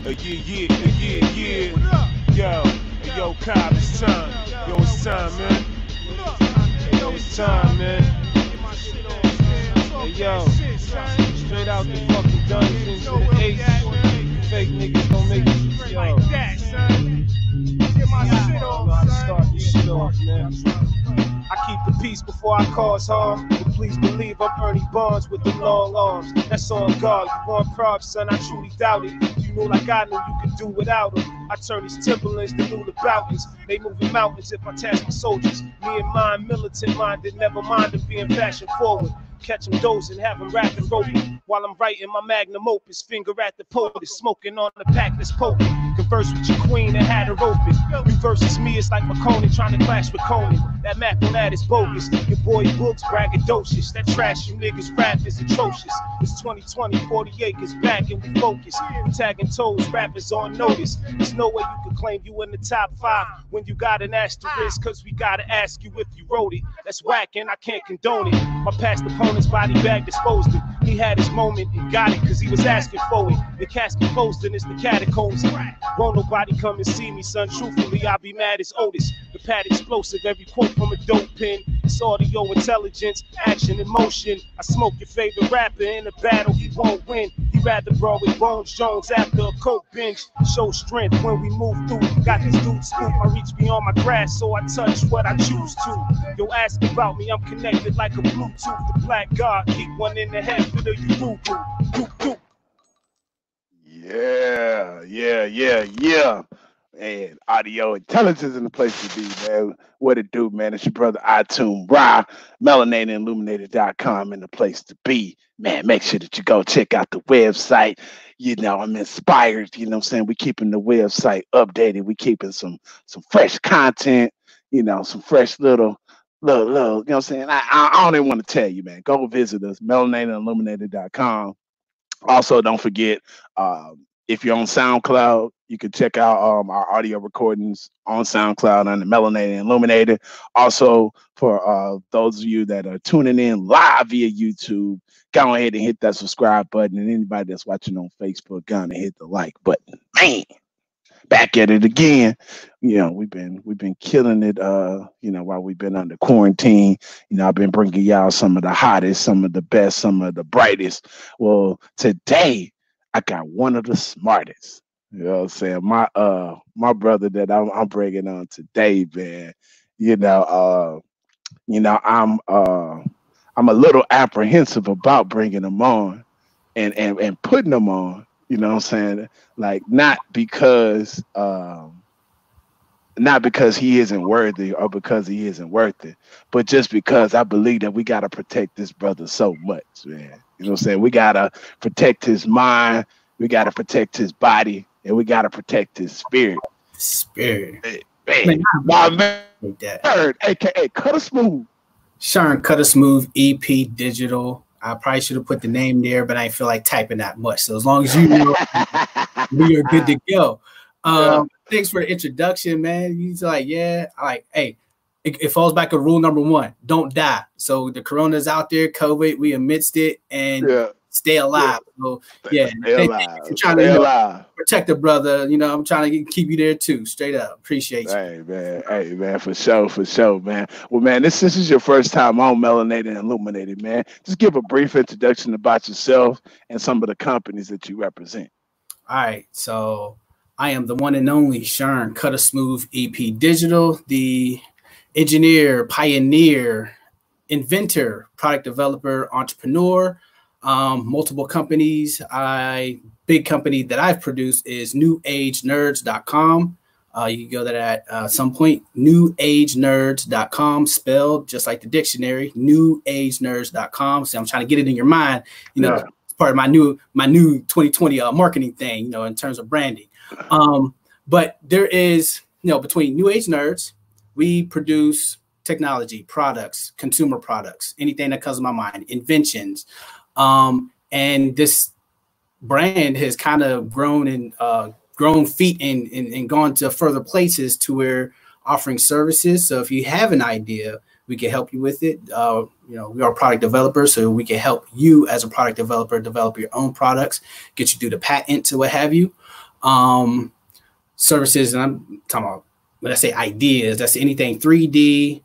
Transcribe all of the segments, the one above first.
Yo, yo, Cobb, it's time. Yo, it's time, man. Yo, it's time, man. Hey, yo, straight out the fucking dungeons of the Ace. Fake niggas don't make it. Yo, I start this shit off, man. I keep the peace before I cause harm. But please believe I'm Ernie Barnes with the long arms. That's on guard. You want props, son? I truly doubt it. You know, like I knew you could do without them. I turn these Timberlands to new Laboutons. They moving mountains if I task my soldiers. Me and mine, militant minded, never mind of being fashion forward. Catch them dozing, have them rapping, roping. While I'm writing my magnum opus, finger at the POTUS, smoking on the pack that's potent. Converse with your queen and had her open. You versus me, it's like McConan trying to clash with Conan. That Mac on that is bogus. Your boy Books braggadocious. That trash you niggas rap is atrocious. It's 2020, 40 acres back and we focus. We tagging toes, rappers on notice. There's no way you can claim you in the top 5 when you got an asterisk, cause we gotta ask you if you wrote it. That's whack and I can't condone it. My past opponent's body bag disposed it. He had his moment and got it cause he was asking for it. The casket closed and it's the catacombs. Won't nobody come and see me, son. Truthfully, I'll be mad as Otis. The pad explosive, every quote from a dope pen. It's audio intelligence, action and motion. I smoke your favorite rapper in a battle, he won't win. He rather brawl with Bones Jones after a coke binge. Show strength when we move through. Got this dude scoop, I reach beyond my grass, so I touch what I choose to. Yo, ask about me, I'm connected like a Bluetooth. The black god, keep one in the head for the Urugu. Yeah. And audio intelligence in the place to be, man. What it do, man? It's your brother iTunes Ra, Melanated and Illuminated.com in the place to be. Man, make sure that you go check out the website. You know, I'm inspired, you know what I'm saying? We keeping the website updated. We keeping some fresh content, you know, some fresh little, you know what I'm saying? I don't even want to tell you, man. Go visit us, Melanated and Illuminated.com. Also, don't forget, if you're on SoundCloud, you can check out our audio recordings on SoundCloud on the Melanated and Illuminated. Also, for those of you that are tuning in live via YouTube, go ahead and hit that subscribe button. And anybody that's watching on Facebook, go and hit the like button. Man, back at it again. You know, we've been killing it. You know, while we've been under quarantine. You know, I've been bringing y'all some of the hottest, some of the best, some of the brightest. Well, today I got one of the smartest. You know what I'm saying? My brother that I'm bringing on today, man. I'm a little apprehensive about bringing him on and putting him on. You know what I'm saying? Like not because he isn't worthy or because he isn't worth it, but just because I believe that we gotta protect this brother so much, man. You know what I'm saying? We gotta protect his mind, we gotta protect his body, and we gotta protect his spirit. Man, my man, Shern, aka Cut a Smooth. Shern Cut a Smooth EP Digital. I probably should have put the name there, but I ain't feel like typing that much. So as long as you know, we are good to go. Thanks for the introduction, man. He's like, yeah, hey, it falls back to rule number 1: don't die. So the corona's out there, COVID, we amidst it, and stay alive. So yeah, stay alive. You're trying to protect the brother. You know, I'm trying to keep you there too. Straight up, appreciate you. Hey man, for sure, man. Well, man, this is your first time on Melanated and Illuminated, man. Just give a brief introduction about yourself and some of the companies that you represent. All right, so I am the one and only Shern Cut a Smooth EP Digital, the engineer, pioneer, inventor, product developer, entrepreneur, multiple companies. Big company that I've produced is newagenerds.com. You can go there at some point, newagenerds.com, spelled just like the dictionary, newagenerds.com. So I'm trying to get it in your mind, you know, it's part of my new 2020 marketing thing, you know, in terms of branding. But there is, you know, between New Age Nerds, we produce technology, products, consumer products, anything that comes to my mind, inventions. And this brand has kind of grown and grown feet and gone to further places to where offering services. So if you have an idea, we can help you with it. You know, we are product developers, so we can help you as a product developer develop your own products, get you through the patent to what have you. services, and I'm talking about, when I say ideas, that's anything 3D,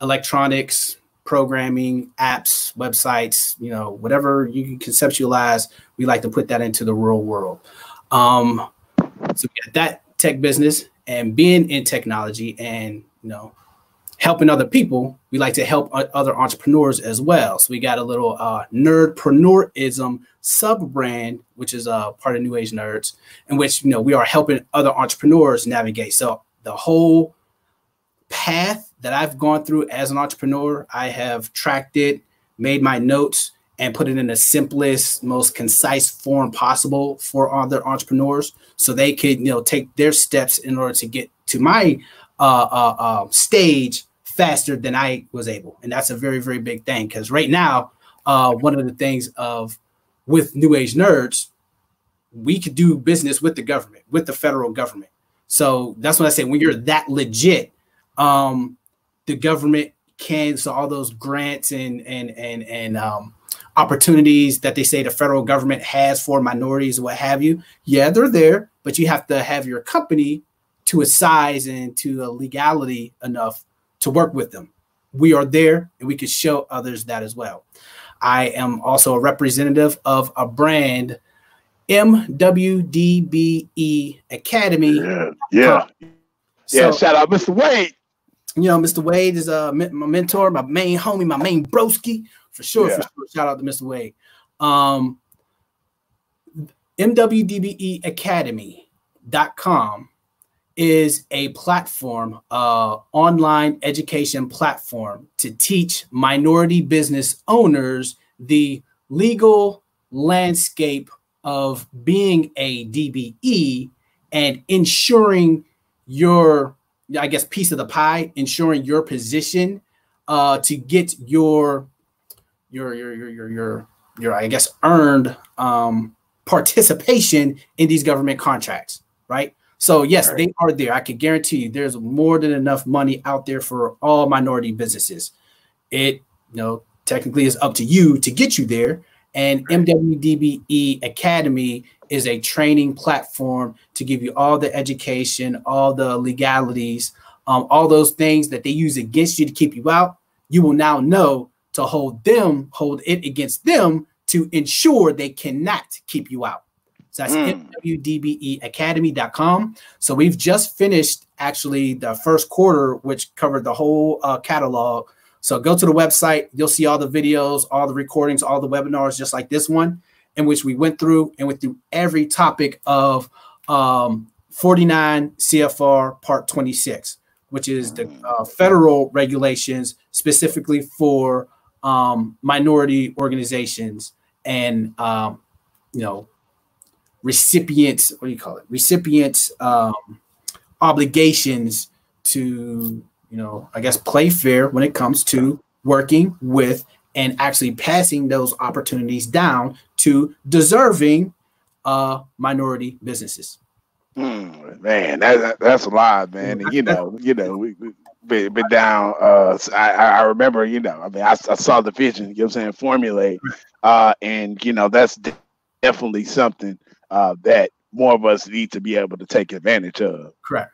electronics, programming, apps, websites, you know, whatever you can conceptualize, we like to put that into the real world. So we got that tech business, and being in technology and, you know, helping other people, we like to help other entrepreneurs as well. So we got a little nerdpreneurism sub-brand, which is part of New Age Nerds, in which, you know, we are helping other entrepreneurs navigate. So the whole path that I've gone through as an entrepreneur, I have tracked it, made my notes, and put it in the simplest, most concise form possible for other entrepreneurs, so they could, you know, take their steps in order to get to my stage faster than I was able. And that's a very, very big thing, because right now, one of the things with New Age Nerds, we could do business with the government, with the federal government. So that's what I say, when you're that legit, the government can, so all those grants and opportunities that they say the federal government has for minorities, what have you, yeah, they're there, but you have to have your company to a size and to a legality enough to work with them. We are there, and we can show others that as well. I am also a representative of a brand, MWDBE Academy. Yeah. So, shout out Mr. Wade. You know, Mr. Wade is my mentor, my main homie, my main broski, for sure. For sure. Shout out to Mr. Wade. MWDBEacademy.com is a platform, online education platform to teach minority business owners the legal landscape of being a DBE and ensuring your, I guess, piece of the pie, ensuring your position to get your I guess earned participation in these government contracts, right? So yes, they are there. I can guarantee you there's more than enough money out there for all minority businesses. It, you know, technically is up to you to get you there. And MWDBE Academy is a training platform to give you all the education, all the legalities, all those things that they use against you to keep you out. You will now know to hold it against them to ensure they cannot keep you out. So that's MWDBEacademy.com. So we've just finished actually the first quarter, which covered the whole catalog. So go to the website. You'll see all the videos, all the recordings, all the webinars, just like this one, in which we went through every topic of 49 CFR Part 26, which is the federal regulations specifically for minority organizations and, you know, recipients, what do you call it? Recipients obligations to, you know, I guess play fair when it comes to working with and actually passing those opportunities down to deserving minority businesses. Man, that's a lot, man. And, you know, we've been down. I remember, you know, I mean, I saw the vision, you know what I'm saying, formulate, and, you know, that's definitely something that more of us need to be able to take advantage of. Correct.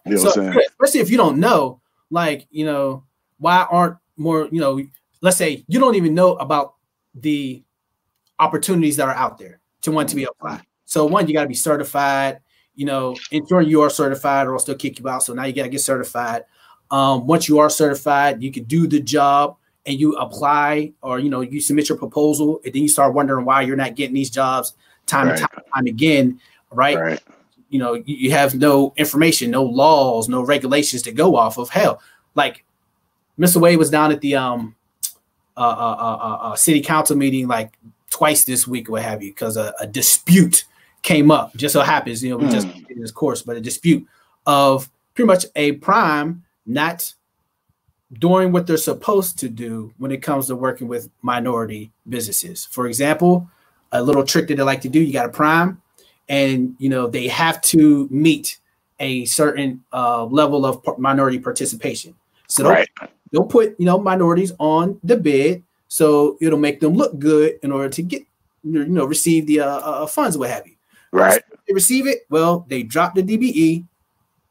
You know what I'm saying? Especially if you don't know, like, you know, why aren't more, you know, let's say you don't even know about the opportunities that are out there to want to be applied. So one, you got to be certified, you know, ensuring you are certified or I'll still kick you out. So now you got to get certified. Once you are certified, you can do the job and you apply, or, you know, you submit your proposal, and then you start wondering why you're not getting these jobs time and time again, right? You know, you have no information, no laws, no regulations to go off of. Hell, like Mr. Wade was down at the city council meeting like twice this week, or what have you, because a dispute came up. Just so happens, you know, we just did this course, but a dispute of pretty much a prime not doing what they're supposed to do when it comes to working with minority businesses. For example, a little trick that they like to do, you got a prime, and, you know, they have to meet a certain level of minority participation. So they'll put, you know, minorities on the bid, so it'll make them look good in order to get, you know, receive the funds, what have you. they receive it, well, they drop the DBE,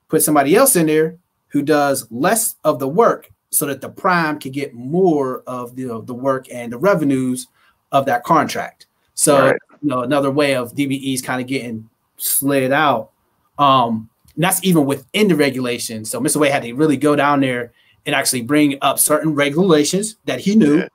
put somebody else in there who does less of the work so that the prime can get more of the work and the revenues of that contract. So, another way of DBEs kind of getting slid out. And that's even within the regulations. So Mr. Wade had to really go down there and actually bring up certain regulations that he knew.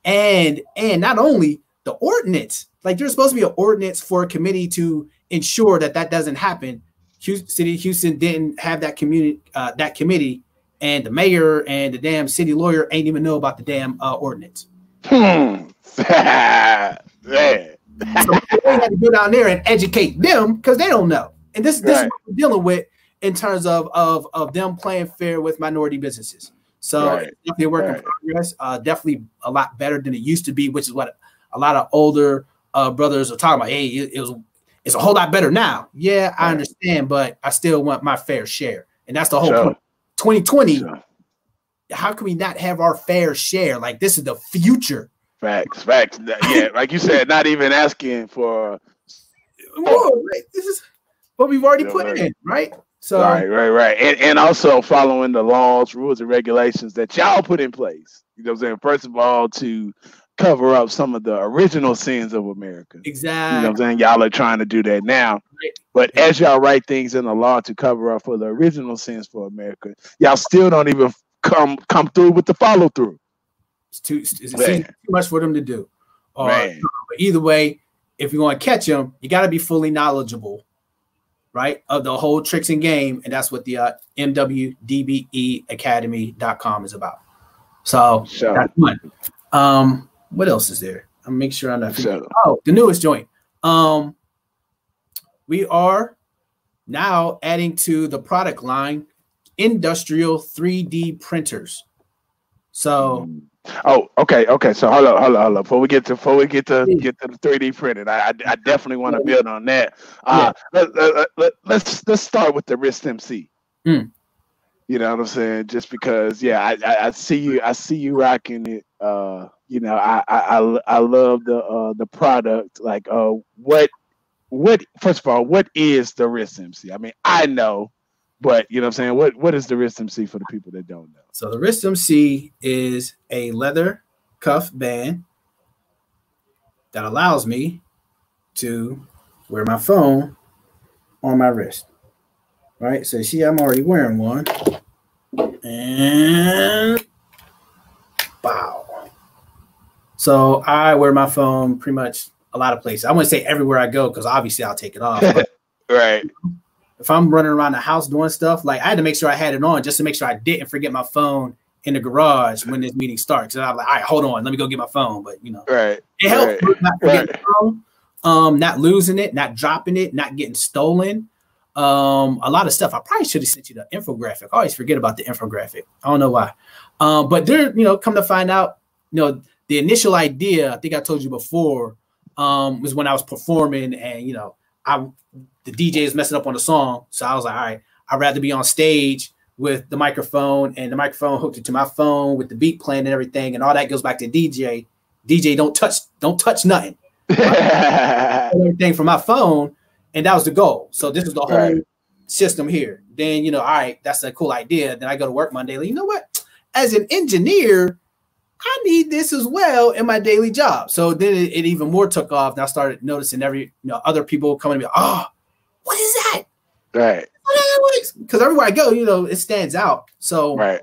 And not only the ordinance, like there's supposed to be an ordinance for a committee to ensure that that doesn't happen. City of Houston didn't have that committee, and the mayor and the damn city lawyer ain't even know about the damn ordinance. Man. So they had to go down there and educate them because they don't know. And this is what we're dealing with in terms of them playing fair with minority businesses. So it's definitely a work in progress. Definitely a lot better than it used to be, which is what a lot of older brothers are talking about. Hey, it's a whole lot better now. Yeah, I understand, but I still want my fair share. And that's the whole point. 2020, how can we not have our fair share? Like, this is the future. Facts. Yeah, like you said, not even asking for more. Like, this is what we've already put in, right? So right. And also following the laws, rules, and regulations that y'all put in place. You know what I'm saying? First of all, to cover up some of the original sins of America. Exactly. You know what I'm saying? Y'all are trying to do that now. But as y'all write things in the law to cover up for the original sins for America, y'all still don't even come through with the follow through. It's too much for them to do. But either way, if you want to catch them, you got to be fully knowledgeable, right, of the whole tricks and game. And that's what the MWDBEacademy.com is about. So that's one. What else is there? I'll make sure I'm not forgetting. Oh, the newest joint. We are now adding to the product line industrial 3D printers. So okay. So hold on. Before we get to the 3D printing, I definitely want to build on that. Let's start with the WristMC. You know what I'm saying? Just because, I see you rocking it. You know, I love the product. Like, what first of all, what is the WristMC? I mean, I know, but you know what I'm saying? What is the WristMC for the people that don't know? So the WristMC is a leather cuff band that allows me to wear my phone on my wrist. Right? So see, I'm already wearing one. And bow. So I wear my phone pretty much a lot of places. I wouldn't say everywhere I go because obviously I'll take it off. Right. If I'm running around the house doing stuff, like I had to make sure I had it on just to make sure I didn't forget my phone in the garage when this meeting starts. And I'm like, all right, hold on, let me go get my phone. But you know, it helps not forgetting the phone, not losing it, not dropping it, not getting stolen. A lot of stuff. I probably should have sent you the infographic. I always forget about the infographic. I don't know why. But there, you know, come to find out, you know, the initial idea, I think I told you before, was when I was performing and, you know, the DJ is messing up on the song. So I was like, all right, I'd rather be on stage with the microphone and the microphone hooked into my phone with the beat playing and everything. And all that goes back to DJ. DJ, don't touch nothing. Everything from my phone. And that was the goal. So this is the whole system here. Then, you know, all right, that's a cool idea. Then I go to work Monday. Like, you know what? As an engineer, I need this as well in my daily job. So then it even more took off. And I started noticing other people coming to me, oh, what is that? Right. Because everywhere I go, you know, it stands out. So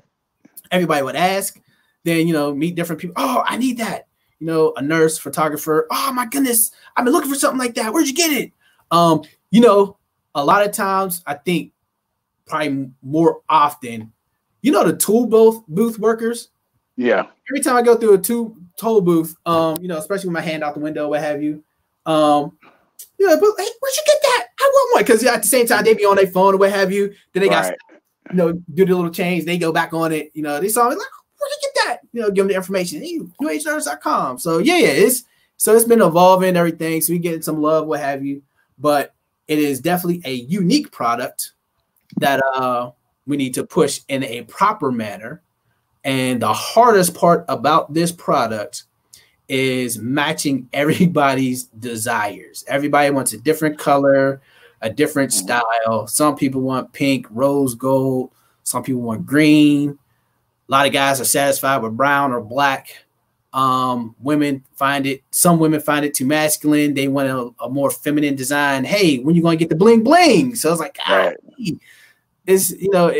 everybody would ask. Then, you know, meet different people. Oh, I need that. You know, a nurse, photographer. Oh, my goodness. I've been looking for something like that. Where'd you get it? You know, a lot of times I think probably more often, you know, the tool booth workers. Yeah. Every time I go through a toll booth, you know, especially with my hand out the window, what have you, you know, but hey, where'd you get that? I want one. Because at the same time, they be on their phone or what have you. Then they got, you know, do the little change. They go back on it. You know, they saw me like, where'd you get that? You know, give them the information. Hey, newagernurse.com. So it's been evolving and everything. So we getting some love, what have you. But it is definitely a unique product that we need to push in a proper manner. And the hardest part about this product is matching everybody's desires. Everybody wants a different color. a different style. Some people want pink, rose gold. Some people want green. A lot of guys are satisfied with brown or black. Women some women find it too masculine. They want a more feminine design. Hey, when you going to get the bling bling? So it's like, it's, you know,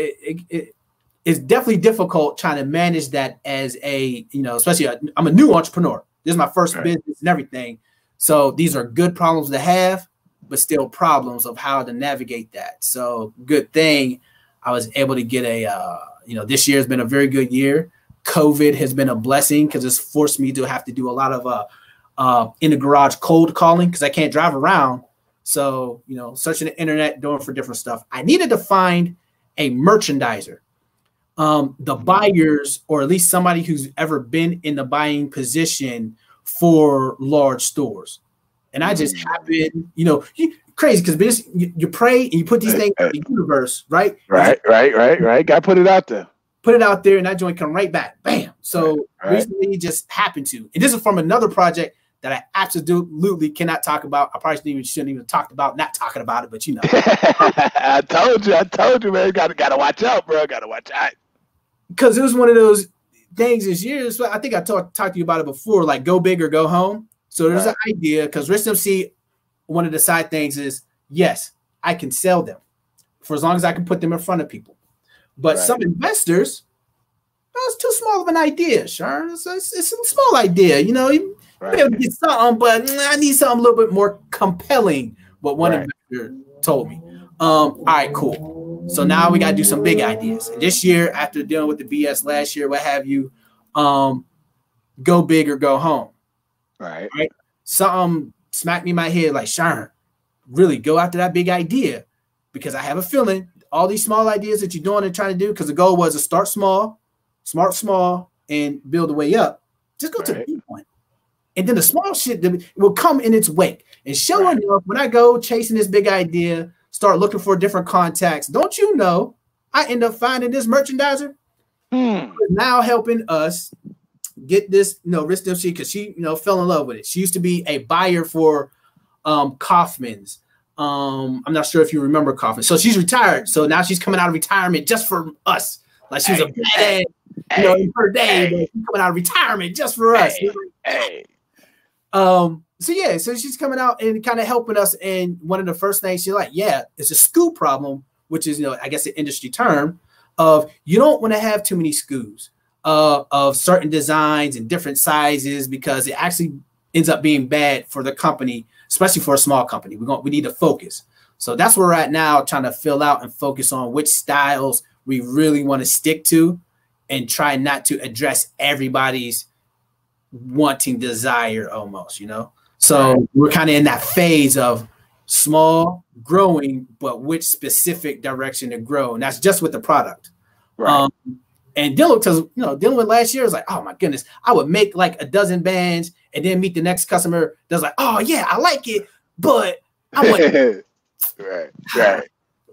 it's definitely difficult trying to manage that as a, you know, especially I'm a new entrepreneur. This is my first business and everything. So these are good problems to have, but still problems of how to navigate that. So good thing I was able to get you know, this year has been a very good year. COVID has been a blessing because it's forced me to have to do a lot of in the garage cold calling because I can't drive around. So, you know, searching the internet, doing for different stuff. I needed to find a merchandiser. The buyers, or at least somebody who's ever been in the buying position for large stores. And I just happened, you know, crazy because you pray and you put these things in the universe, right? Right. Got to put it out there. Put it out there, and that joint come right back. Bam. So recently it just happened to. And this is from another project that I absolutely cannot talk about. I probably shouldn't even talk about not talking about it, but you know. I told you, man. Gotta watch out, bro. Gotta watch out. Because it was one of those things this year. So I think I talked to you about it before, like go big or go home. So there's an idea because WristMC, one of the side things is, yes, I can sell them for as long as I can put them in front of people. But some investors, it's too small of an idea, Shern. It's a small idea, you know. You be able to get something, but I need something a little bit more compelling. What one investor told me. All right, cool. So now we got to do some big ideas. And this year, after dealing with the BS last year, what have you, go big or go home. Right. Something smacked me in my head like, Shern, really go after that big idea because I have a feeling all these small ideas that you're doing and trying to do, because the goal was to start small, small, and build the way up. Just go to the big one. And then the small shit will come in its wake. And sure enough, when I go chasing this big idea, start looking for different contacts, don't you know, I end up finding this merchandiser now helping us get this, you know, WristMC, because she, you know, fell in love with it. She used to be a buyer for Kaufman's. I'm not sure if you remember Kaufman. So she's retired. So now she's coming out of retirement just for us. Like she's a badass, you know, in her day, but she's coming out of retirement just for us. So yeah, so she's coming out and kind of helping us. And one of the first things she's like, yeah, it's a SKU problem, which is, you know, I guess the industry term of you don't want to have too many SKUs of certain designs and different sizes, because it actually ends up being bad for the company, especially for a small company. We need to focus. So that's where we're at now, trying to fill out and focus on which styles we really want to stick to and try not to address everybody's wanting desire almost, you know? So we're kind of in that phase of small, growing, but which specific direction to grow. And that's just with the product. And dealing with last year was like, oh my goodness, I would make like a dozen bands and then meet the next customer that's like, oh yeah, I like it, but I want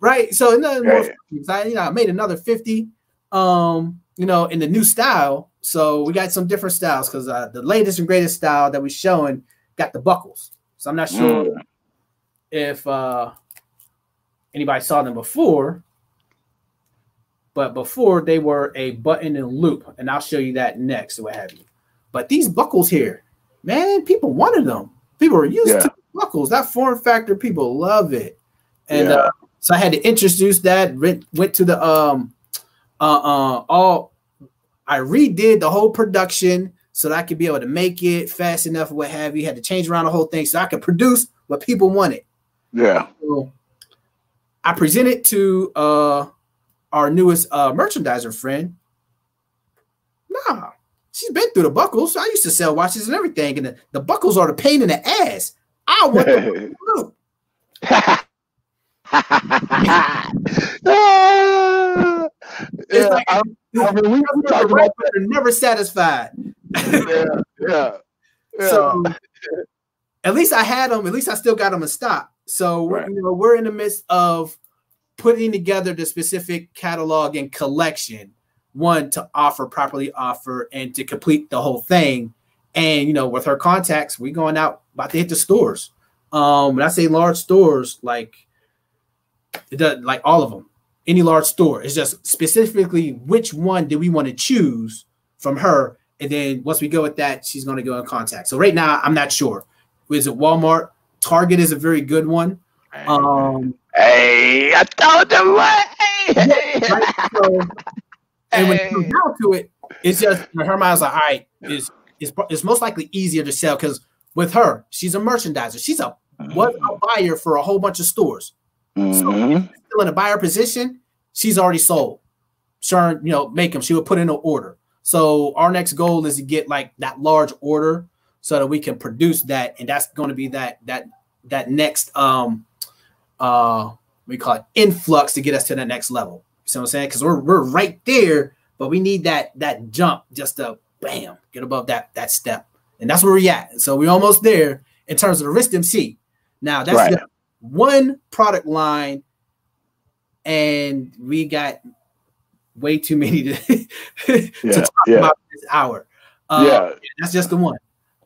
right. So another more, I made another 50, you know, in the new style. So we got some different styles because the latest and greatest style that we're showing got the buckles. So I'm not sure if anybody saw them before. But before they were a button and loop, and I'll show you that next, or what have you. But these buckles here, man, people wanted them. People are used to buckles. That form factor, people love it. And so I had to introduce that. Went to the I redid the whole production so that I could be able to make it fast enough, or what have you. Had to change around the whole thing so I could produce what people wanted. Yeah. So I presented to our newest merchandiser friend. Nah, she's been through the buckles. I used to sell watches and everything, and the buckles are the pain in the ass. I want the loop. It's like they're never satisfied. So at least I had them. At least I still got them in stock. So we're in the midst of putting together the specific catalog and collection, one to properly offer and to complete the whole thing. And, you know, with her contacts, we going out about to hit the stores. When I say large stores, like It does, like all of them, any large store. It's just specifically which one do we want to choose from her. And then once we go with that, she's going to go in contact. So right now, I'm not sure. Is it Walmart? Target is a very good one. Hey, I told them what. Hey. Right? So, and when it comes down to it, it's just her mind's like, all right, it's most likely easier to sell because with her, she's a merchandiser. She's was a buyer for a whole bunch of stores. So if she's still in a buyer position, she's already sold. Shern, make them. She would put in an order. So our next goal is to get like that large order so that we can produce that, and that's going to be that next we call it influx to get us to the next level. You see what I'm saying? Because we're right there, but we need that jump just to bam get above that step, and that's where we're at. So we're almost there in terms of the WristMC. Now that's the one product line, and we got way too many to talk about this hour. That's just the one.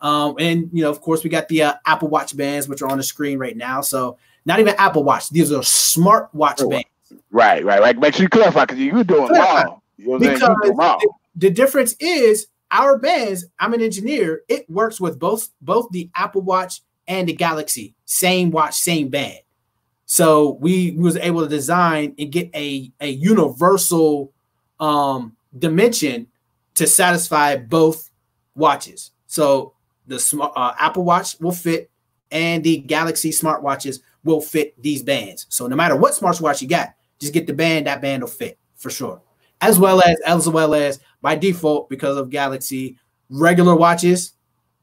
And of course, we got the Apple Watch bands, which are on the screen right now. So not even Apple Watch; these are smart watch bands. Right. Make sure you clarify because you're doing them all. Because the difference is our bands. I'm an engineer. It works with both the Apple Watch and the Galaxy. Same watch, same band. So we was able to design and get a universal dimension to satisfy both watches. So the Apple Watch will fit, and the Galaxy smartwatches will fit these bands. So no matter what smartwatch you got, just get the band. That band will fit for sure. As well as by default, because of Galaxy, regular watches,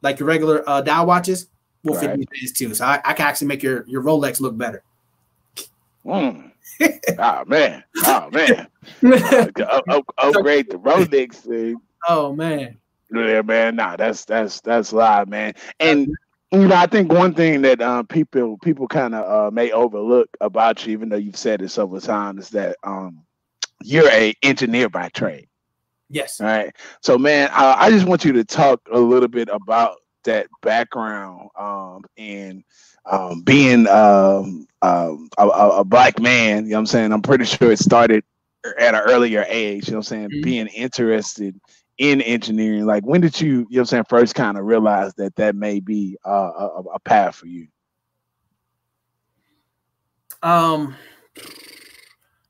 like your regular dial watches, will fit these bands too. So I can actually make your Rolex look better. Oh man. Upgrade the Rolex thing. Oh man. Yeah, man. Nah, that's live, man. And I think one thing that people kind of may overlook about you, even though you've said it several times, is that you're an engineer by trade. Yes. All right. So, man, I just want you to talk a little bit about that background and being a black man. You know what I'm saying? I'm pretty sure it started at an earlier age. You know what I'm saying? Being interested in engineering. Like, when did you know what I'm saying, first kind of realize that may be a path for you?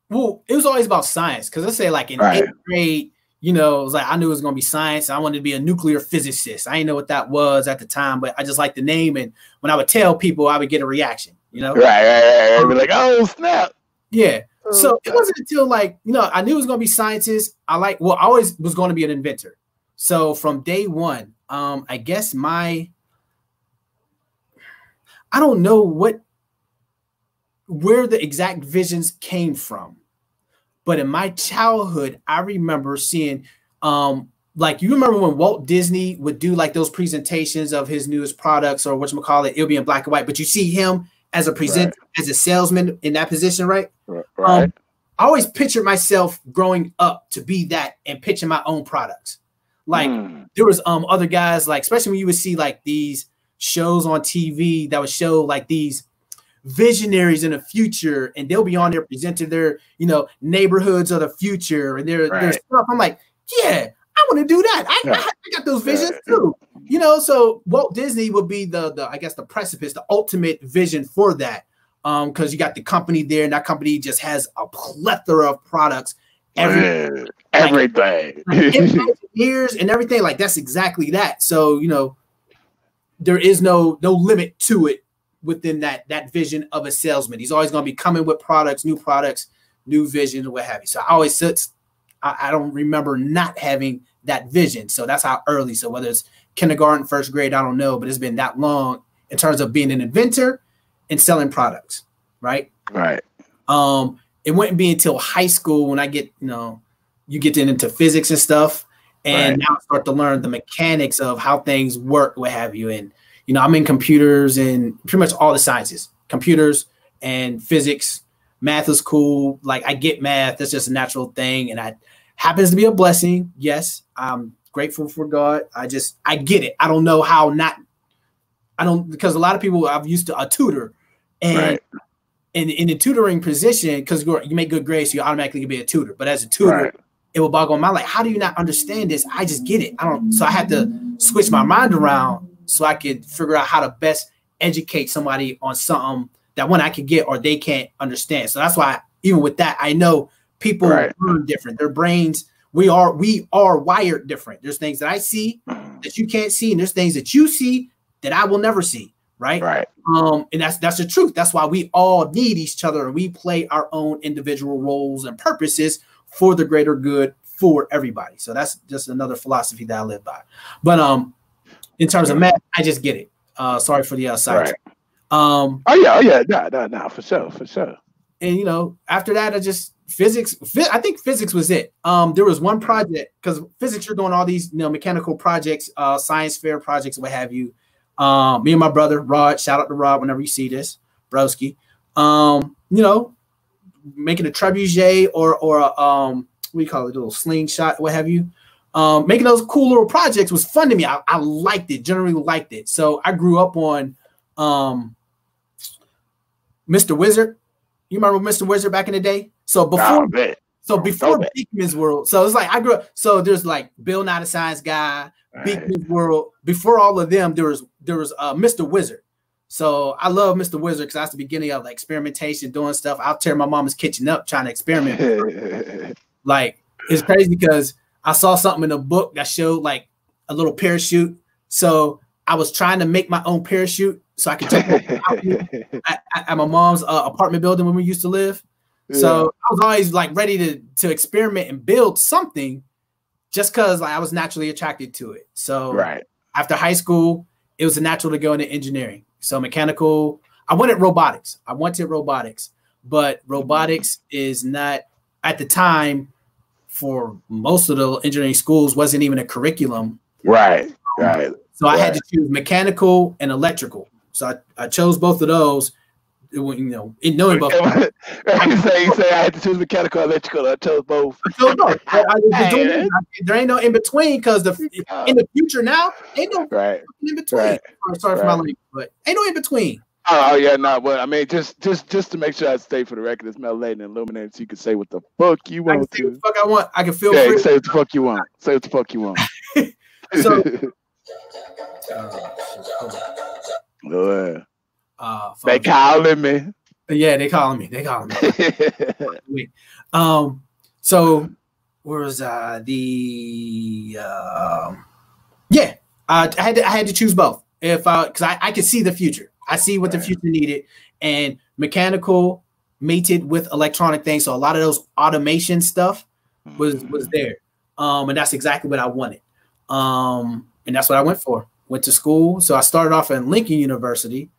Well, it was always about science, because let's say like in 8th grade, it was like I knew it was going to be science. I wanted to be a nuclear physicist. I didn't know what that was at the time, but I just liked the name. And when I would tell people, I would get a reaction, Right. Be like, oh, snap. Yeah. So it wasn't until like, I knew it was going to be sciences. I always was going to be an inventor. So from day one, I guess I don't know where the exact visions came from. But in my childhood, I remember seeing, like, you remember when Walt Disney would do like those presentations of his newest products, or whatchamacallit, it'll be in black and white, but you see him as a presenter, as a salesman in that position, right? I always pictured myself growing up to be that and pitching my own products. Like there was other guys, like, especially when you would see like these shows on TV that would show like these visionaries in the future, and they'll be on there presenting their neighborhoods of the future and their stuff. I'm like, yeah, I want to do that. I got those visions too. So Walt Disney would be the I guess the precipice, the ultimate vision for that, because you got the company there, and that company just has a plethora of products, everything, like engineers and everything. Like that's exactly that. So there is no limit to it within that vision of a salesman. He's always going to be coming with products, new vision, or what have you. So I don't remember not having that vision. So that's how early. So whether it's kindergarten, first grade, I don't know, but it's been that long in terms of being an inventor and selling products. Right. Right. It wouldn't be until high school when I get, you get into physics and stuff, and now I start to learn the mechanics of how things work, what have you. And, I'm in computers and pretty much all the sciences, computers and physics. Math is cool. Like I get math. That's just a natural thing. And it happens to be a blessing. Yes. I'm grateful for God. I get it. I don't know how because a lot of people I've used to a tutor, and in the tutoring position, because you make good grades, so you automatically be a tutor. But as a tutor, it will boggle my mind. Like, how do you not understand this? I just get it. I don't. So I had to switch my mind around so I could figure out how to best educate somebody on something that one I could get or they can't understand. So that's why even with that, I know people learn different. Their brains, we are wired different. There's things that I see that you can't see, and there's things that you see that I will never see. Right. And that's the truth. That's why we all need each other, and we play our own individual roles and purposes for the greater good for everybody. So that's just another philosophy that I live by. But in terms of math, I just get it. Sorry for the side. Oh yeah, no, for sure. And you know, after that, I just I think physics was it. There was one project, because physics, you're doing all these, you know, mechanical projects, science fair projects, what have you. Me and my brother Rod, shout out to Rod whenever you see this, broski. You know, making a trebuchet or a what do you call it, a little slingshot, what have you. Making those cool little projects was fun to me. I liked it, generally liked it. So I grew up on Mr. Wizard. You remember Mr. Wizard back in the day? So before Beekman's World. So it's like I grew up. So there's like Bill Nye the Science Guy, Beekman's World. Before all of them, there was Mr. Wizard. So I love Mr. Wizard because that's the beginning of like experimentation, doing stuff. I'll tear my mama's kitchen up trying to experiment. Like, it's crazy because I saw something in a book that showed like a little parachute. So I was trying to make my own parachute so I could jump at my mom's apartment building when we used to live. Yeah. So I was always like ready to experiment and build something just because like, I was naturally attracted to it. So after high school, it was natural to go into engineering. So mechanical, I wanted robotics, but robotics is not, at the time, for most of the engineering schools, wasn't even a curriculum. So I had to choose mechanical and electrical. So I chose both of those. You know, in knowing both. You say I had to choose mechanical, electrical. I chose both. There ain't no in between, because in the future now ain't no in between. Sorry for my language, but ain't no in between. Oh yeah, no. But I mean, just to make sure I stay for the record, it's Melanated and Illuminated, so you can say what the fuck you want. I can say what the fuck I want. I can feel free. Say what the fuck you want. Say what the fuck you want. So. They calling me. Yeah, they calling me. So where was I had to choose both because I could see the future. I see what the future needed, and mechanical mated with electronic things. So a lot of those automation stuff was there. And that's exactly what I wanted. And that's what I went for. Went to school. So I started off at Lincoln University.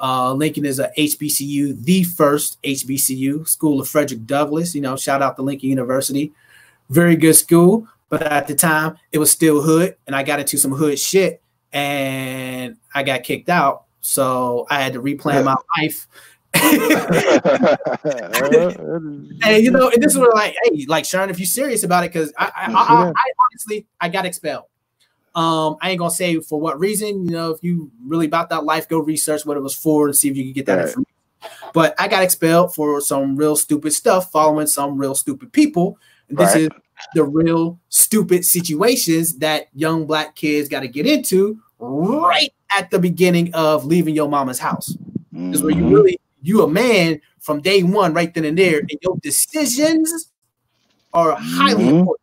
Lincoln is a HBCU, the first HBCU, School of Frederick Douglass. You know, shout out to Lincoln University. Very good school. But at the time, it was still hood, and I got into some hood shit, and I got kicked out. So I had to replan my life. And you know, and this is where like, hey, like Shern, if you're serious about it, because I honestly got expelled. I ain't gonna say for what reason. You know, if you really about that life, go research what it was for and see if you can get that information. But I got expelled for some real stupid stuff, following some real stupid people. And this is the real stupid situations that young Black kids got to get into right at the beginning of leaving your mama's house. Is where you a man from day one, right then and there, and your decisions are highly important.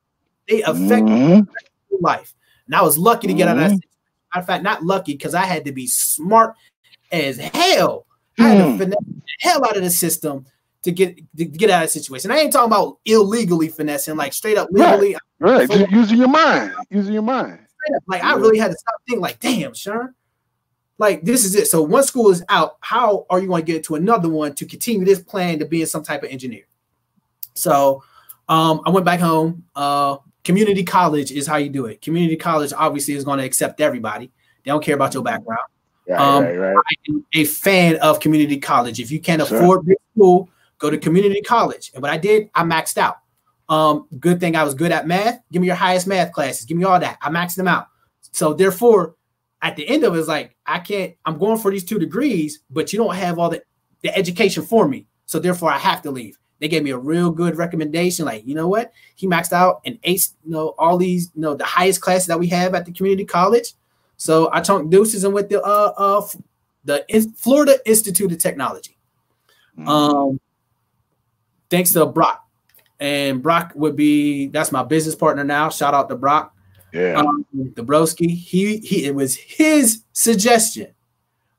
They affect your life. And I was lucky to get out of that system. In fact, not lucky, because I had to be smart as hell. I had to finesse the hell out of the system to get out of the situation. I ain't talking about illegally finessing, like straight up legally. Just using your mind. Like I really had to stop thinking like, damn, Shern, like this is it. So one school is out. How are you going to get to another one to continue this plan to be some type of engineer? So I went back home. Community college is how you do it. Community college obviously is going to accept everybody. They don't care about your background. I'm a fan of community college. If you can't afford big school, go to community college. And what I did, I maxed out. Good thing I was good at math. Give me your highest math classes. Give me all that. I maxed them out. So therefore, at the end of it, it's like, I'm going for these 2 degrees, but you don't have all the the education for me. So therefore I have to leave. They gave me a real good recommendation. Like, you know what? He maxed out and ace, all these, the highest classes that we have at the community college. So I took deuces and went to the Florida Institute of Technology. Thanks to Brock. And Brock that's my business partner now. Shout out to Brock. Yeah. The broski. It was his suggestion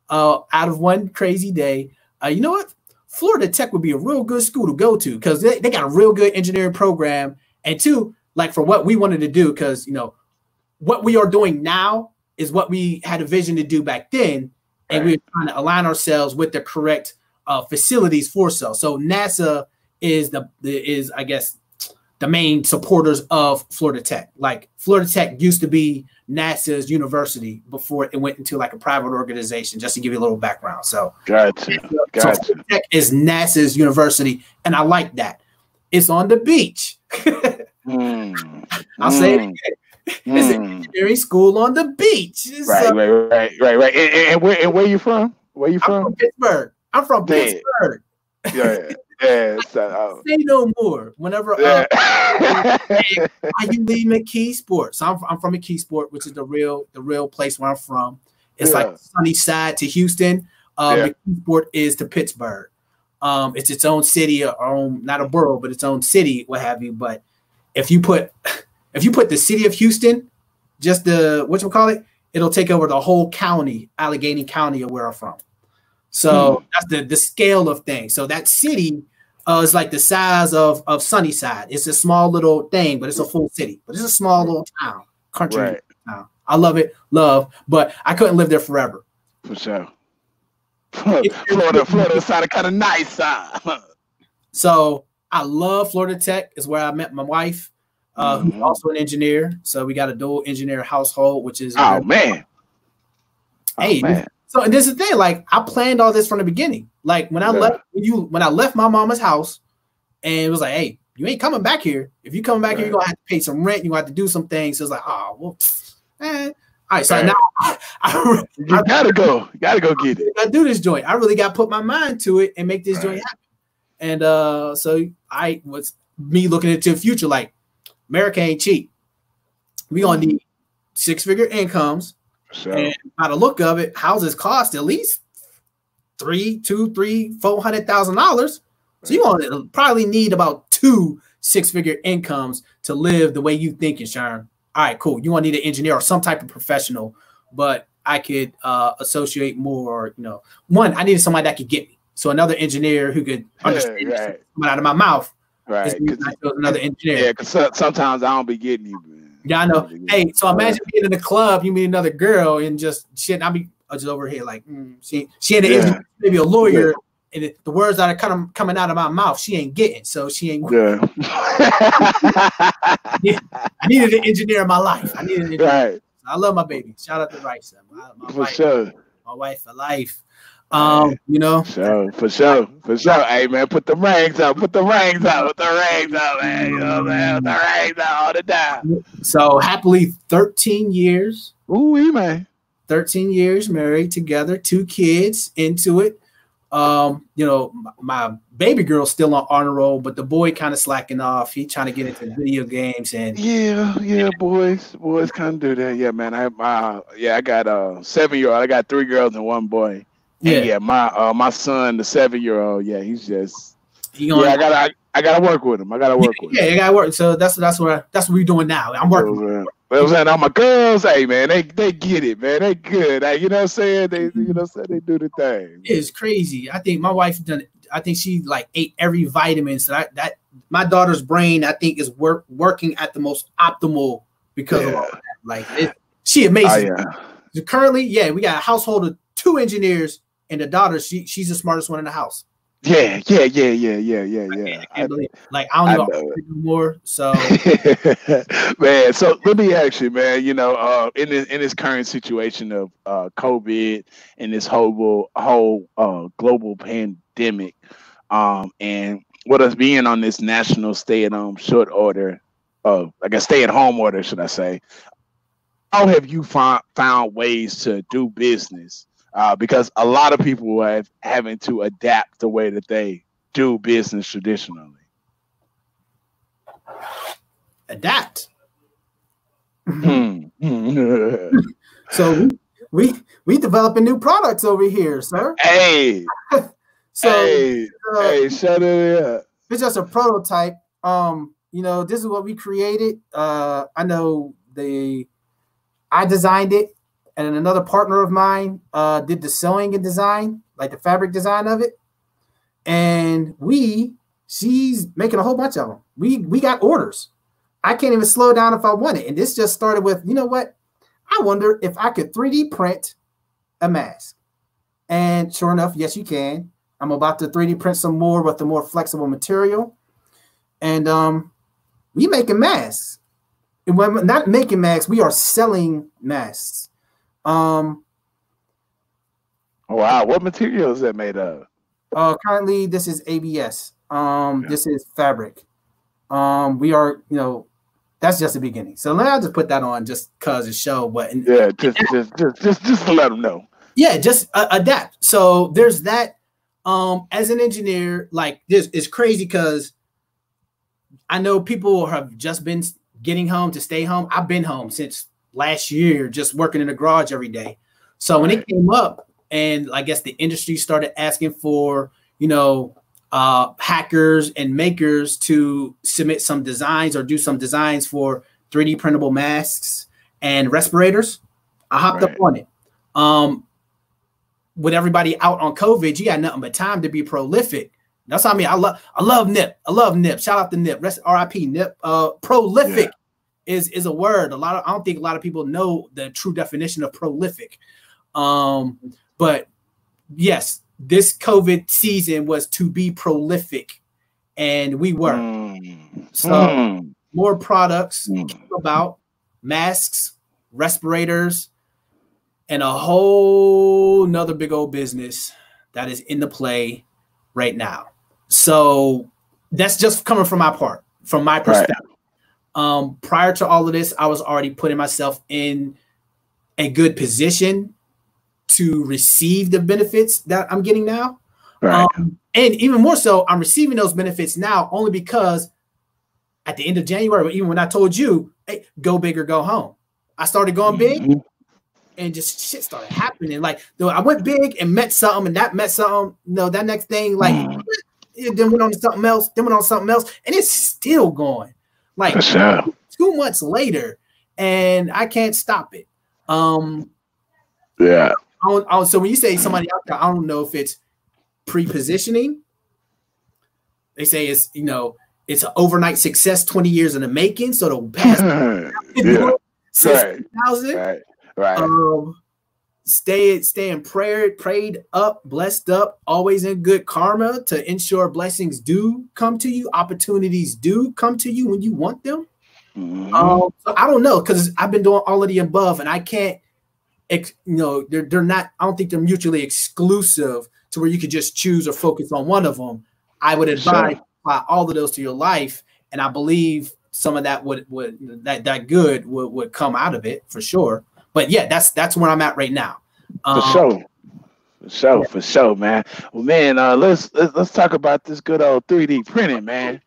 out of one crazy day. You know what? Florida Tech would be a real good school to go to because they got a real good engineering program. And two, like for what we wanted to do, because what we are doing now is what we had a vision to do back then. And we were trying to align ourselves with the correct facilities for so. So NASA is I guess the main supporters of Florida Tech. Like Florida Tech used to be NASA's university before it went into like a private organization, just to give you a little background. So gotcha. So Florida Tech is NASA's university, and I like that. It's on the beach. I'll say it again. It's an engineering school on the beach. Right. And where you from? Where you from? I'm from Pittsburgh. I'm from Pittsburgh. Yeah. Say no more. Whenever are you leaving McKeesport? So I'm from McKeesport, which is the real place where I'm from. It's like sunny side to Houston. McKeesport is to Pittsburgh. It's its own city, not a borough, but its own city, what have you. But if you put the city of Houston, just it'll take over the whole county, Allegheny County, of where I'm from. So that's the scale of things. So that city is like the size of Sunnyside. It's a small little thing, but it's a full city. But it's a small little town, country town. I love it, but I couldn't live there forever. For sure. Florida sounded kind of nice. So I love Florida Tech. Is where I met my wife, who's also an engineer. So we got a dual engineer household, which is man. So and this is the thing, like I planned all this from the beginning. Like when I left my mama's house, and it was like, hey, you ain't coming back here. If you come back here, you're gonna have to pay some rent. You're gonna have to do some things. So it's like, oh well, all right. So now you gotta go. You gotta go get it. I do this joint. I really got to put my mind to it and make this joint happen. And so I was me looking into the future, like America ain't cheap. We gonna need 6-figure incomes. Sure. And by the look of it, houses cost at least $400,000. So you're gonna probably need about 2 6-figure incomes to live the way you think, Shern. All right, cool. You want to need an engineer or some type of professional, but I could associate more. One, I needed somebody that could get me. So another engineer who could understand coming out of my mouth. Right. Another engineer. Yeah, because sometimes I don't be getting you. Man. Yeah, I know. Hey, so imagine being in the club, you meet another girl and just shit. I'll be just over here like she ain't maybe a lawyer, and the words that are coming out of my mouth, she ain't getting. So she ain't. Yeah. I needed an engineer in my life. I needed an engineer. Right. I love my baby. Shout out to Rice. For sure. My wife for life. For sure. Hey man, put the rings out. Put the rings out, man. You know, man, put the rings out all the time. So happily 13 years. Ooh, man. 13 years married together, 2 kids into it. My baby girl's still on honor roll, but the boy kind of slacking off. He trying to get into video games and boys kind of do that. Yeah, man. I got a 7-year-old. I got 3 girls and 1 boy. Yeah, my son, the 7-year-old. Yeah, he's just. I gotta work with him. I gotta work. So that's what we're doing now. I'm working. I'm saying all my girls, hey man, they get it, man. They good. You know what I'm saying? They do the thing. It's crazy. I think my wife done it. I think she like ate every vitamin. So that my daughter's brain, I think, is working at the most optimal because of all that. Like she amazing. Currently, we got a household of 2 engineers. And the daughter, she's the smartest one in the house. Yeah. I can't believe it. Like I don't even anymore. So man, so let me ask you, man. In this current situation of COVID and this whole global pandemic, and with us being on this national stay-at-home order, should I say? How have you found ways to do business because a lot of people are having to adapt the way that they do business traditionally. Adapt. Hmm. So we developing new products over here, sir. Hey, so hey, shut it up. It's just a prototype. You know, this is what we created. I know I designed it, and another partner of mine did the sewing and design, like the fabric design of it. And she's making a whole bunch of them. We got orders. I can't even slow down if I want it. And this just started with, you know what? I wonder if I could 3D print a mask. And sure enough, yes, you can. I'm about to 3D print some more with the more flexible material. And we making masks. And when we're not making masks, we are selling masks. Wow, what material is that made of? Currently, this is ABS. This is fabric. We are, you know, that's just the beginning. So I'll just put that on just cause it's show. But yeah, just to let them know. Yeah, just adapt. So there's that. As an engineer, like this is crazy because I know people have just been getting home to stay home. I've been home since last year, just working in the garage every day. So when it came up, and I guess the industry started asking for, you know, hackers and makers to submit some designs or do some designs for 3D printable masks and respirators, I hopped up on it. With everybody out on COVID, you got nothing but time to be prolific. That's what I mean. I love Nip. I love Nip. Shout out to Nip. RIP Nip. Prolific is a word. I don't think a lot of people know the true definition of prolific. But yes, this COVID season was to be prolific, and we were. So more products about masks, respirators, and a whole nother big old business that is in the play right now. So that's just coming from my perspective. Prior to all of this, I was already putting myself in a good position to receive the benefits that I'm getting now. And even more so, I'm receiving those benefits now only because at the end of January, even when I told you, hey, go big or go home, I started going big and just shit started happening. Like, I went big and met something, and that met something, you know, that next thing, like, then went on to something else, and it's still going. Like 2 months later, and I can't stop it. So when you say somebody out there, I don't know if it's pre-positioning. They say it's, you know, it's an overnight success, 20 years in the making. So the past 6,000. Staying prayed up, blessed up, always in good karma to ensure blessings do come to you, opportunities do come to you when you want them. So I don't know, because I've been doing all of the above, and I can't, you know, they're not, I don't think they're mutually exclusive to where you could just choose or focus on one of them. I would advise apply all of those to your life, and I believe some of that would come out of it for sure. But yeah, that's where I'm at right now. For sure, man. Well, man, let's talk about this good old 3D printing, man.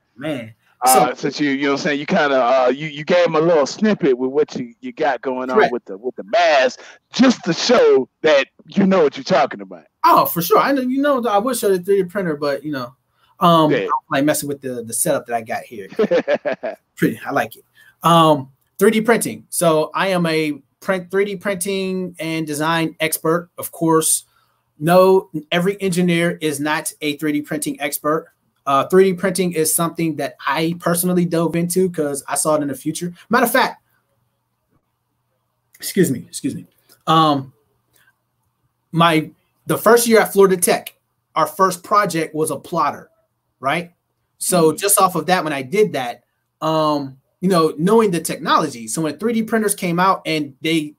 So, since you know what I'm saying, you kind of you gave them a little snippet with what you got going on with the mask, just to show that you know what you're talking about. Oh, for sure. I know, you know, I would show the 3D printer, but you know, I don't like messing with the setup that I got here. I like it. 3D printing. So I am a 3D printing and design expert. Of course, no, every engineer is not a 3D printing expert. 3D printing is something that I personally dove into because I saw it in the future. Matter of fact, excuse me. The first year at Florida Tech, our first project was a plotter, right? So just off of that, when I did that, you know, knowing the technology. So when 3D printers came out and they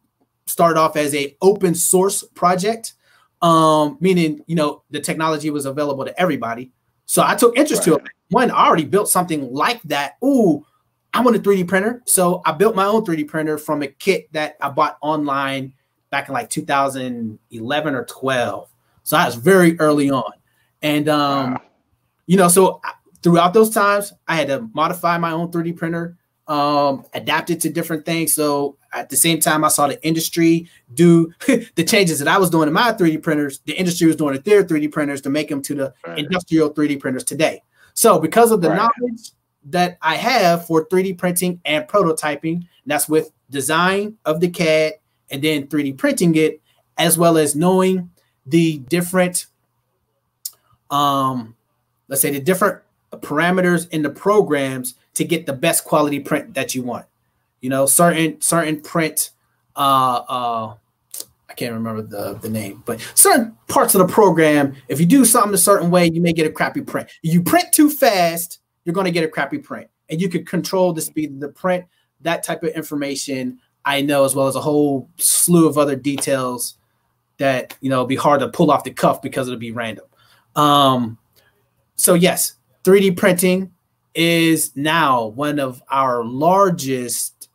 started off as a open source project, meaning, you know, the technology was available to everybody. So I took interest to it. One, I already built something like that. Ooh, I want a 3D printer. So I built my own 3D printer from a kit that I bought online back in like 2011 or 12. So I was very early on. And, you know, so throughout those times, I had to modify my own 3D printer, adapt it to different things. So at the same time, I saw the industry do the changes that I was doing in my 3D printers. The industry was doing it their 3D printers to make them to the industrial 3D printers today. So because of the knowledge that I have for 3D printing and prototyping, and that's with design of the CAD and then 3D printing it, as well as knowing the different, let's say the different parameters in the programs to get the best quality print that you want. You know, certain print, I can't remember the name, but certain parts of the program, if you do something a certain way, you may get a crappy print. If you print too fast, you're going to get a crappy print. And you could control the speed of the print. That type of information I know, as well as a whole slew of other details that, you know, it'd be hard to pull off the cuff because it'll be random. So yes, 3D printing is now one of our largest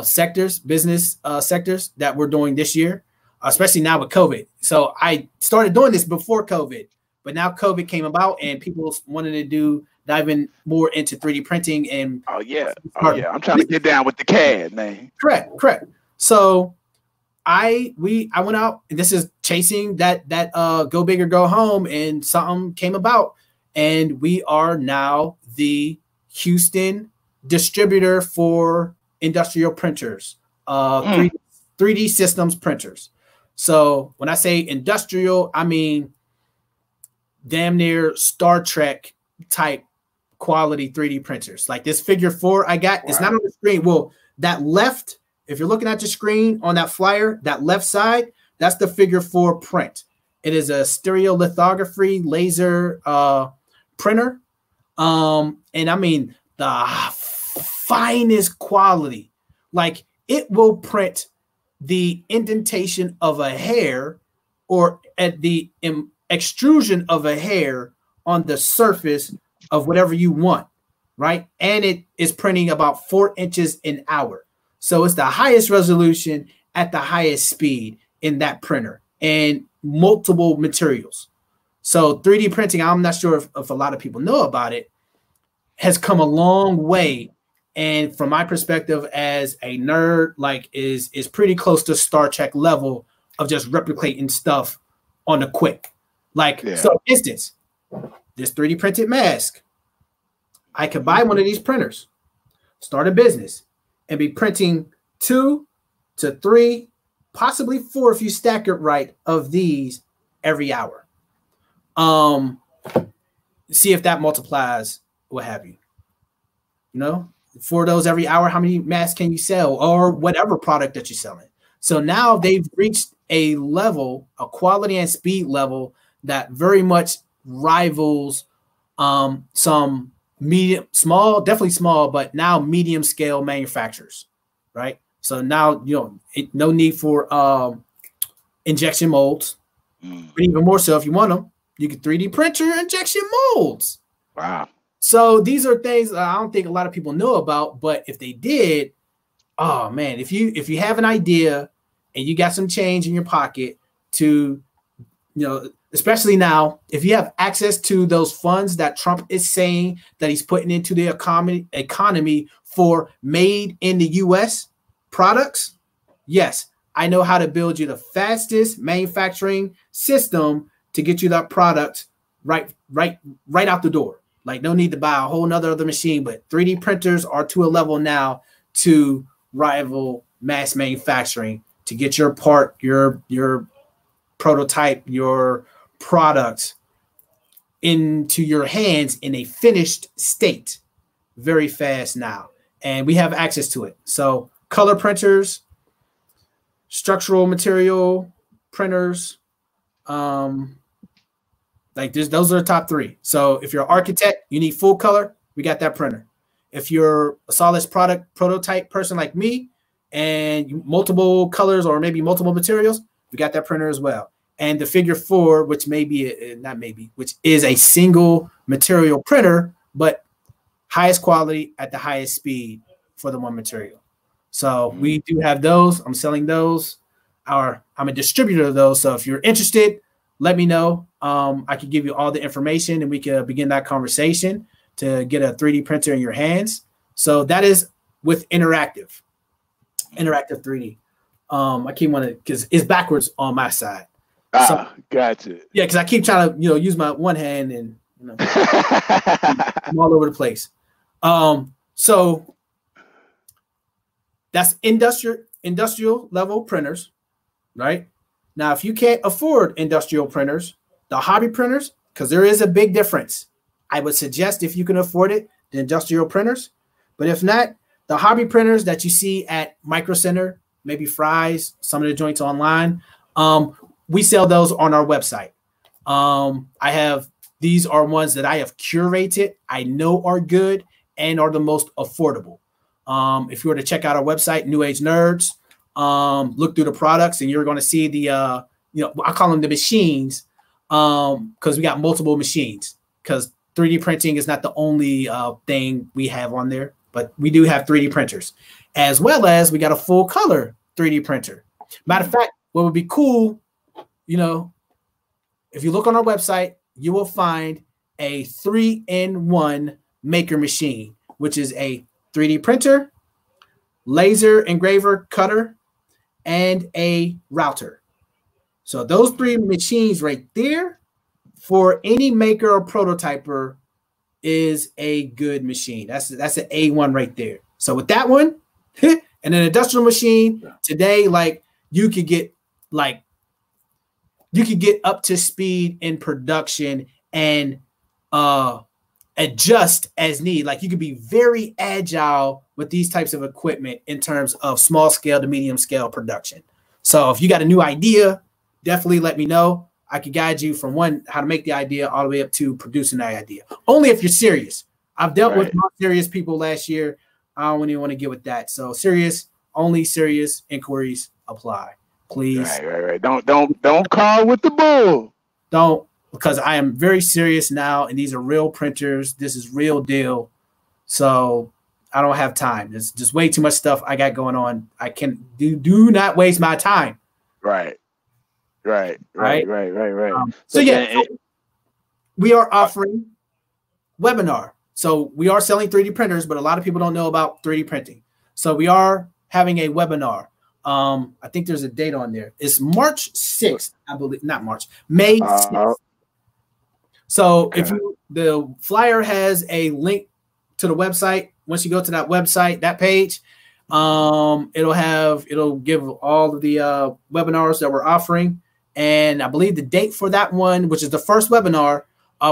sectors, business sectors that we're doing this year, especially now with COVID. So I started doing this before COVID, but now COVID came about and people wanted to dive in more into 3D printing. And I'm trying to get down with the CAD, man. Correct. So I went out, and this is chasing that go big or go home, and something came about, and we are now the Houston distributor for industrial printers, 3D systems printers. So when I say industrial, I mean damn near Star Trek type quality 3D printers. Like this figure 4 I got, it's not on the screen. Well, that left, if you're looking at your screen on that flyer, that left side, that's the figure 4 print. It is a stereolithography laser printer. And I mean the finest quality. Like it will print the indentation of a hair or at the extrusion of a hair on the surface of whatever you want, right? And it is printing about 4 inches an hour. So it's the highest resolution at the highest speed in that printer and multiple materials. So 3D printing, I'm not sure if a lot of people know about it, has come a long way. And from my perspective as a nerd, like is pretty close to Star Trek level of just replicating stuff on the quick. Like, so for instance, this 3D printed mask, I could buy one of these printers, start a business, and be printing 2 to 3, possibly 4 if you stack it right, of these every hour. See if that multiplies, what have you. You know, 4 of those every hour, how many masks can you sell, or whatever product that you're selling? So now they've reached a level, a quality and speed level that very much rivals some medium, small, definitely small, but now medium scale manufacturers, right? So now, you know, no need for injection molds, but even more so if you want them, you can 3D print your injection molds. Wow. So these are things I don't think a lot of people know about, but if they did, oh man, if you have an idea and you got some change in your pocket to, you know, especially now, if you have access to those funds that Trump is saying that he's putting into the economy for made in the US products, yes, I know how to build you the fastest manufacturing system to get you that product right out the door. Like no need to buy a whole nother other machine, but 3D printers are to a level now to rival mass manufacturing to get your part, your prototype, your product into your hands in a finished state very fast now. And we have access to it. So color printers, structural material printers, like those are the top 3. So if you're an architect, you need full color, we got that printer. If you're a solid product prototype person like me and multiple colors or maybe multiple materials, we got that printer as well. And the figure 4, which which is a single material printer, but highest quality at the highest speed for the one material. So we do have those. I'm selling those. I'm a distributor of those. So if you're interested, let me know. I can give you all the information and we can begin that conversation to get a 3D printer in your hands. So that is with interactive 3D. I keep wanting because it's backwards on my side. Gotcha. Yeah, because I keep trying to use my one hand and I'm all over the place. So that's industrial level printers, right? Now, if you can't afford industrial printers, the hobby printers, because there is a big difference. I would suggest if you can afford it, the industrial printers. But if not, the hobby printers that you see at Micro Center, maybe Fry's, some of the joints online, we sell those on our website. These are ones that I have curated, I know are good and are the most affordable. If you were to check out our website, New Age Nerds, look through the products and you're going to see the, I call them the machines because we got multiple machines because 3D printing is not the only thing we have on there, but we do have 3D printers as well as we got a full color 3D printer. Matter of fact, what would be cool, if you look on our website, you will find a 3-in-1 maker machine, which is a 3D printer, laser engraver cutter, and a router. So those 3 machines right there for any maker or prototyper is a good machine. That's an A1 right there. So with that one and an industrial machine today, you could get up to speed in production and adjust as need. You could be very agile with these types of equipment in terms of small scale to medium scale production. So if you got a new idea, definitely let me know. I could guide you from how to make the idea all the way up to producing that idea. Only if you're serious. I've dealt with more serious people last year. I don't even want to get with that. So only serious inquiries apply. Please. Right. Don't call with the bull. Don't, because I am very serious now, and these are real printers. This is real deal. So I don't have time. There's just way too much stuff I got going on. I can do not waste my time. Right. We are offering webinar. So we are selling 3D printers, but a lot of people don't know about 3D printing. So we are having a webinar. I think there's a date on there. It's March 6th, I believe. Not March, May 6th. So the flyer has a link to the website. Once you go to that website, that page, it'll give all of the webinars that we're offering. And I believe the date for that one, which is the first webinar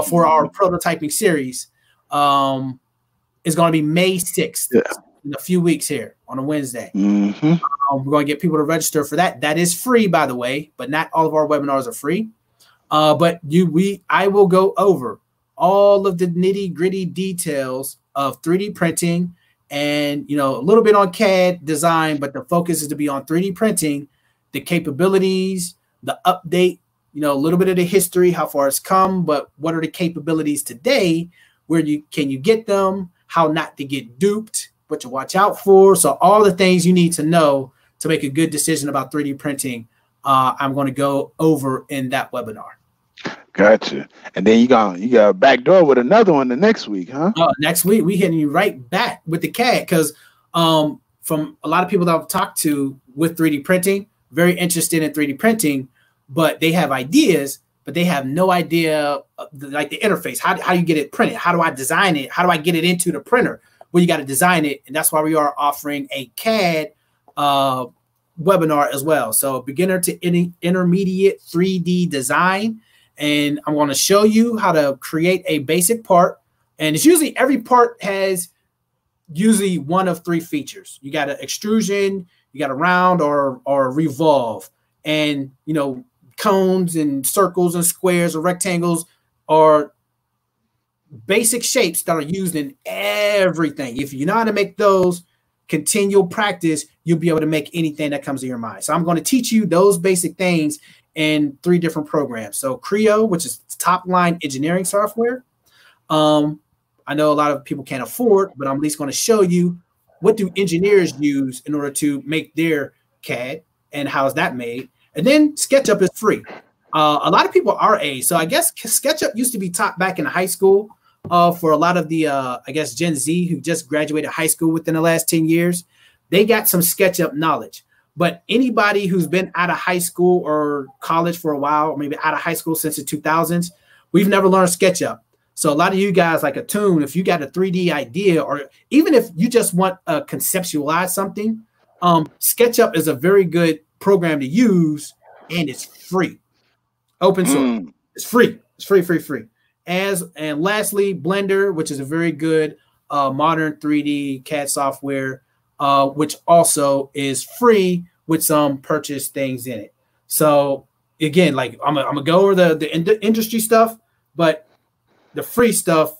for our prototyping series, is going to be May 6th. Yeah. In a few weeks here on a Wednesday. We're going to get people to register for that. That is free, by the way, but not all of our webinars are free. But I will go over all of the nitty gritty details of 3D printing and, a little bit on CAD design, but the focus is to be on 3D printing, the capabilities, the update, a little bit of the history, how far it's come, but what are the capabilities today? Can you get them? How not to get duped? What to watch out for. So all the things you need to know to make a good decision about 3D printing, I'm going to go over in that webinar. Gotcha. And then you got a back door with another one the next week, huh? Next week we hitting you right back with the CAD because from a lot of people that I've talked to with 3D printing, very interested in 3D printing, but they have ideas, but they have no idea the interface. How do you get it printed? How do I design it? How do I get it into the printer? Well, you got to design it, and that's why we are offering a CAD webinar as well. So beginner to intermediate 3D design, and I'm going to show you how to create a basic part. And it's usually every part has usually one of 3 features. You got an extrusion, you got a round or revolve, and cones and circles and squares or rectangles are basic shapes that are used in everything. If you know how to make those, continual practice, you'll be able to make anything that comes to your mind. So I'm going to teach you those basic things in 3 different programs. So Creo, which is top line engineering software. I know a lot of people can't afford, but I'm at least going to show you what do engineers use in order to make their CAD. and how's that made. And then SketchUp is free. A lot of people are A's. So I guess SketchUp used to be taught back in high school for a lot of the, I guess, Gen Z who just graduated high school within the last 10 years. They got some SketchUp knowledge. But anybody who's been out of high school or college for a while, or maybe out of high school since the 2000s, we've never learned SketchUp. So a lot of you guys like Atune, if you got a 3D idea, or even if you just want to conceptualize something, SketchUp is a very good program to use, and it's free. Open source. It's free. It's free. And lastly, Blender, which is a very good modern 3D CAD software, which also is free with some purchase things in it. So again, like I'm gonna go over the industry stuff, but the free stuff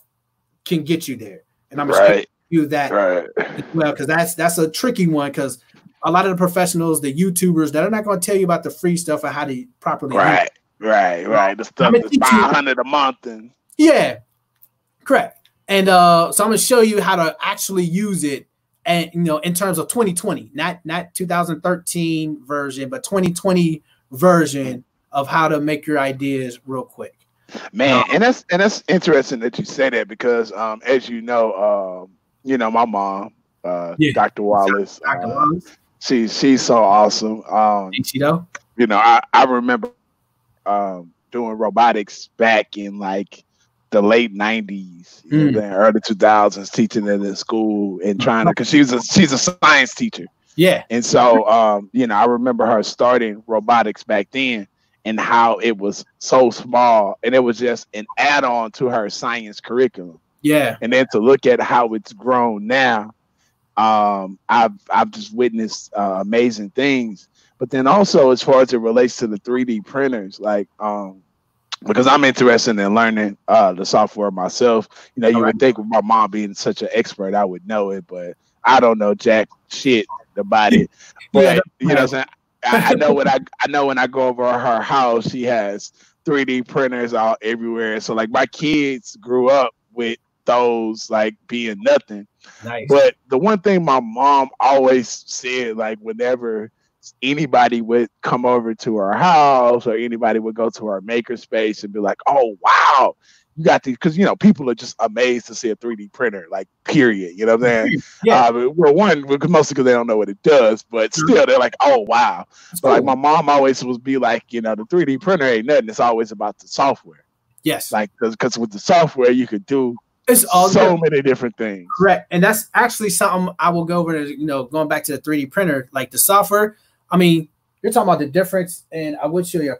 can get you there, and I'm gonna do that as well, because that's a tricky one, because a lot of the professionals, the YouTubers, that are not going to tell you about the free stuff and how to properly use it. Right. The stuff that's $500 a month and correct. And so I'm going to show you how to actually use it, and in terms of 2020, not 2013 version, but 2020 version of how to make your ideas real quick. Man, and that's interesting that you say that, because as you know, my mom, Dr. Wallace, she's so awesome. I remember doing robotics back in like the late 90s, early 2000s, teaching it in school and trying to, because she's a science teacher. Yeah. And so I remember her starting robotics back then, and how it was so small, and it was just an add-on to her science curriculum. Yeah. And then to look at how it's grown now, I've just witnessed amazing things. But then also, as far as it relates to the 3D printers, like because I'm interested in learning the software myself. You would think with my mom being such an expert, I would know it, but I don't know jack shit about it. But you know what I'm saying? I know when I go over her house, she has 3D printers all everywhere. So like my kids grew up with those like being nothing. Nice. But the one thing my mom always said, like whenever anybody would come over to her house or anybody would go to her makerspace and be like, "Oh wow, you got these," because people are just amazed to see a 3D printer, like period. You know what I'm saying? Yeah. Mostly because they don't know what it does, but still they're like, "Oh wow." But like my mom always would be like, the 3D printer ain't nothing. It's always about the software. Yes. Like because with the software you could do many different things. Correct. And that's actually something I will go over to, going back to the 3D printer, like the software. I mean, you're talking about the difference, and I would show you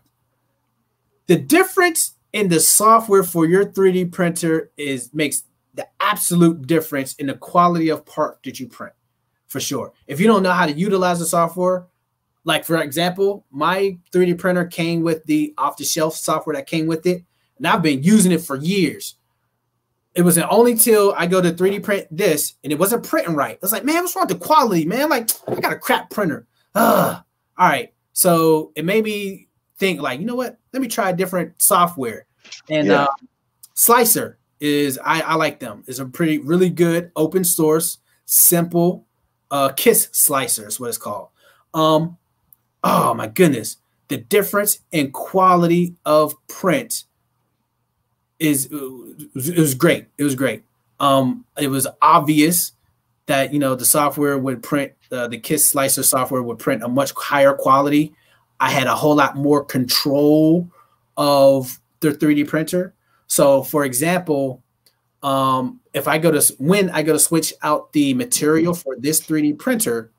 the difference in the software for your 3D printer makes the absolute difference in the quality of part that you print, for sure. If you don't know how to utilize the software, like for example, my 3D printer came with the off-the-shelf software that came with it, and I've been using it for years. It wasn't only till I go to 3D print this, and it wasn't printing right. I was like, man, what's wrong with the quality, man? Like, I got a crap printer. All right. So it made me think, like, you know what? Let me try a different software. And Slicer is, I like them. It's a really good open source, simple KISS slicer is what it's called. Oh my goodness. The difference in quality of print it was great. It was great. It was obvious that, the software would print, the KISS slicer software would print a much higher quality. I had a whole lot more control of the 3D printer. So for example, if I go to switch out the material for this 3D printer,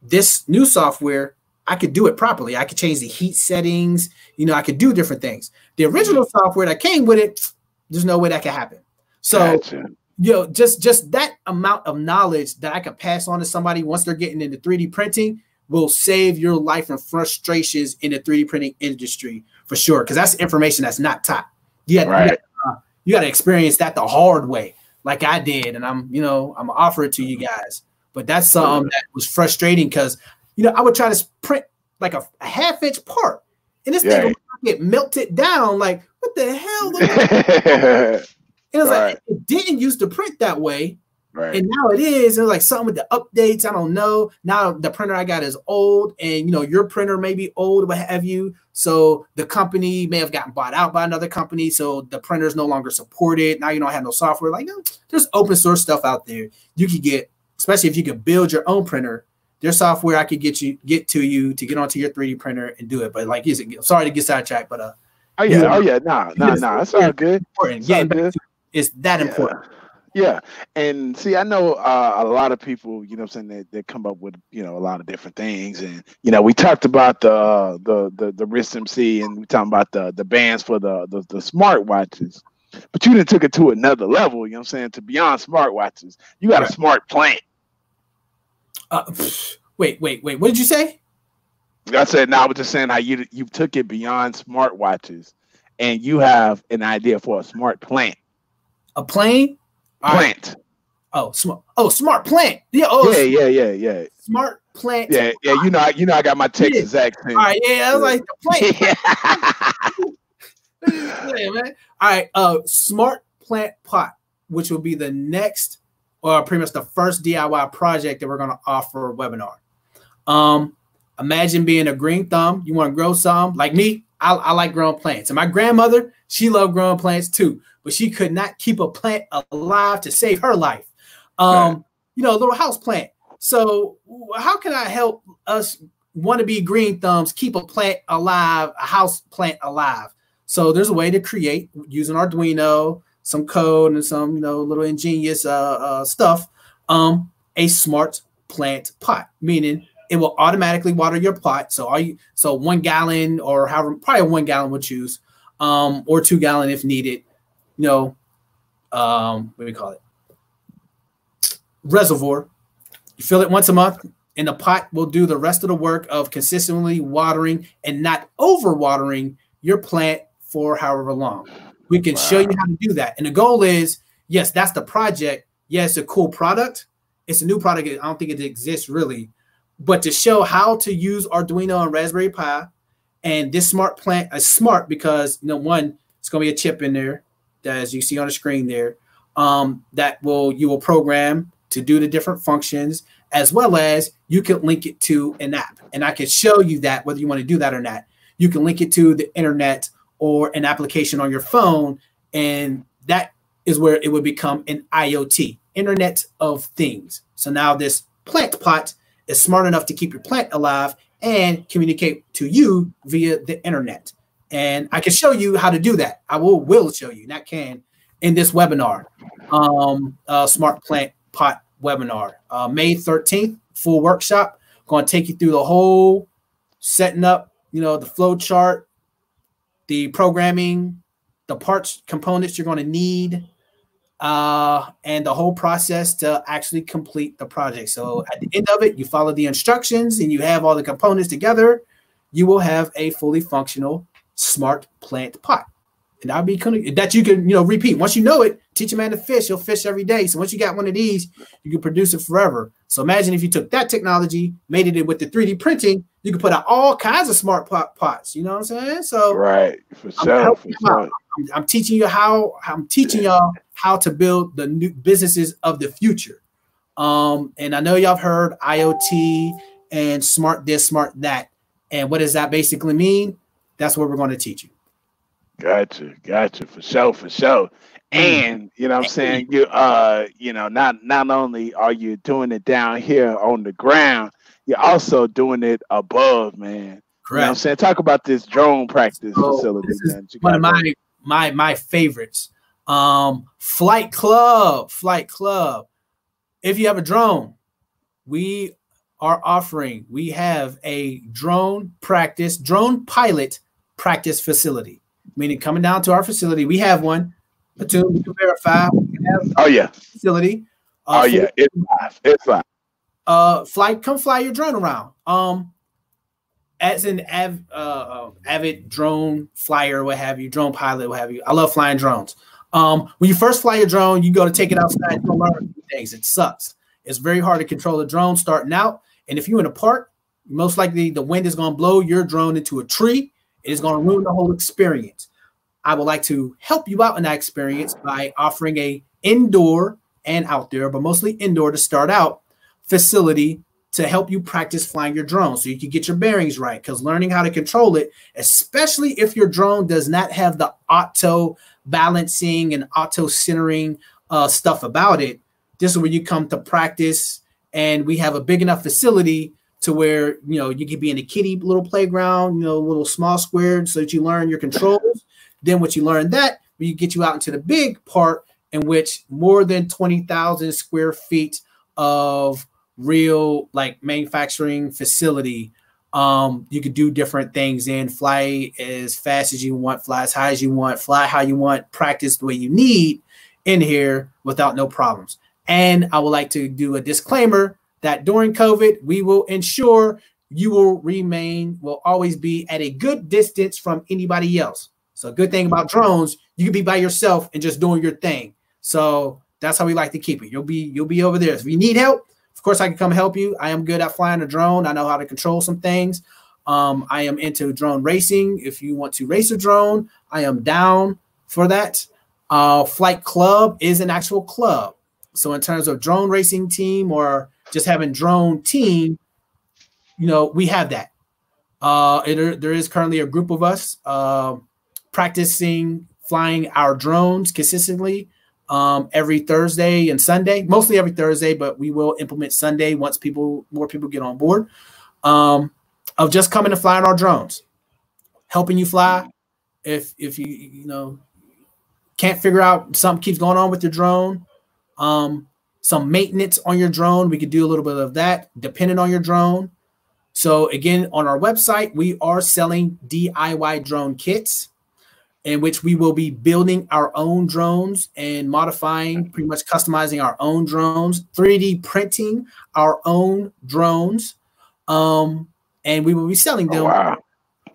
this new software, I could do it properly. I could change the heat settings. I could do different things. The original software that came with it, there's no way that could happen. So, just that amount of knowledge that I could pass on to somebody once they're getting into 3D printing will save your life from frustrations in the 3D printing industry for sure. Because that's information that's not taught. You got to experience that the hard way, like I did, and I'm gonna offer it to you guys. But that's something that was frustrating because I would try to print like a half-inch part, and this thing would get melted down. Like, what the hell? And it was like, it didn't used to print that way, Right. And now it is, there's like something with the updates. I don't know. Now the printer I got is old, and you know, your printer may be old, what have you. So the company may have gotten bought out by another company. So the printer is no longer supported. Now you don't have no software. Like, no, there's open source stuff out there. You could get, especially if you could build your own printer. There's software I could get to you to get onto your 3D printer and do it. But like, sorry to get sidetracked, but oh yeah, nah, it's all good. It's all good. It's that important. Yeah, and see, I know a lot of people, you know what I'm saying, they come up with, you know, a lot of different things, and you know, we talked about the WristMC, and we talking about the bands for the smartwatches, but you done took it to another level, you know what I'm saying, to beyond smartwatches. You got a smart plant. Wait, what did you say? I said, no, I was just saying how you took it beyond smartwatches, and you have an idea for a smart plant. A plane? Plant. Oh, smart plant. Yeah. Yeah. Smart plant. Yeah. You know, I got my Texas accent. All right. Yeah, I was like the plant. Yeah, man. All right. Smart plant pot, which will be the next, or pretty much the first DIY project that we're going to offer a webinar. Imagine being a green thumb. You want to grow some, like me. I like growing plants, and my grandmother, she loved growing plants too, but she could not keep a plant alive to save her life. You know, a little house plant. So how can I help us wannabe green thumbs keep a plant alive, a house plant alive? So there's a way to create using Arduino, some code and some, you know, little ingenious stuff. A smart plant pot, meaning it will automatically water your pot. So 1 gallon or however, probably 1 gallon we'll choose, or 2 gallon if needed. You know, what do we call it? Reservoir. You fill it once a month, and the pot will do the rest of the work of consistently watering and not over watering your plant for however long. We can show you how to do that. And the goal is, yes, that's the project. Yes, it's a cool product. It's a new product. I don't think it exists really. But to show how to use Arduino and Raspberry Pi, and this smart plant is smart because, you know, one, it's going to be a chip in there, that, as you see on the screen there, that you will program to do the different functions, as well as you can link it to an app. And I can show you that whether you want to do that or not. You can link it to the internet or an application on your phone, and that is where it would become an IoT, Internet of Things. So now this plant pot is smart enough to keep your plant alive and communicate to you via the internet. And I can show you how to do that. I will show you, not can, in this webinar, Smart Plant Pot webinar. May 13th, full workshop. Going to take you through the whole setting up, you know, the flow chart, the programming, the parts, components you're going to need, and the whole process to actually complete the project. So at the end of it, you follow the instructions and you have all the components together, you will have a fully functional smart plant pot. And that'll be kind of, that you can, you know, repeat. Once you know it, teach a man to fish, he'll fish every day. So once you got one of these, you can produce it forever. So imagine if you took that technology, made it with the 3D printing, you can put out all kinds of smart pots. You know what I'm saying? So right, for sure. I'm teaching you y'all how to build the new businesses of the future. And I know y'all have heard IoT and smart this, smart that. And what does that basically mean? That's what we're going to teach you. Gotcha, for sure. And you know what I'm saying, you know, not only are you doing it down here on the ground, you're also doing it above, man. Correct. You know what I'm saying? Talk about this drone practice facility. This is one of my favorites. Flight Club. If you have a drone, we have a drone pilot practice facility. Meaning coming down to our facility, we have one. We can verify. Facility. It's live. Come fly your drone around. As an avid drone flyer, what have you, drone pilot, what have you. I love flying drones. When you first fly your drone, you go to take it outside, you learn a few things. It sucks. It's very hard to control a drone starting out. And if you're in a park, most likely the wind is going to blow your drone into a tree. It is going to ruin the whole experience. I would like to help you out in that experience by offering a indoor and outdoor, but mostly indoor to start out, facility to help you practice flying your drone so you can get your bearings right. Because learning how to control it, especially if your drone does not have the auto balancing and auto centering stuff about it, this is where you come to practice. And we have a big enough facility to where, you know, you could be in a kiddie little playground, you know, little small square so that you learn your controls. Then once you learn that, we get you out into the big part in which more than 20,000 square feet of real like manufacturing facility. You could do different things in, fly as fast as you want, fly as high as you want, fly how you want, practice the way you need in here without no problems. And I would like to do a disclaimer that during COVID, we will ensure you will always be at a good distance from anybody else. So a good thing about drones, you can be by yourself and just doing your thing. So that's how we like to keep it. You'll be over there. If you need help, of course, I can come help you. I am good at flying a drone. I know how to control some things. I am into drone racing. If you want to race a drone, I am down for that. Flight Club is an actual club. So in terms of drone racing team or just having drone team, you know, we have that. There is currently a group of us practicing flying our drones consistently every Thursday and Sunday, mostly every Thursday, but we will implement Sunday once more people get on board, of just coming and flying our drones, helping you fly. If you know, can't figure out something keeps going on with your drone, some maintenance on your drone, we could do a little bit of that depending on your drone. So again, on our website, we are selling DIY drone kits in which we will be building our own drones and modifying, pretty much customizing our own drones, 3D printing our own drones, and we will be selling them. Oh, wow.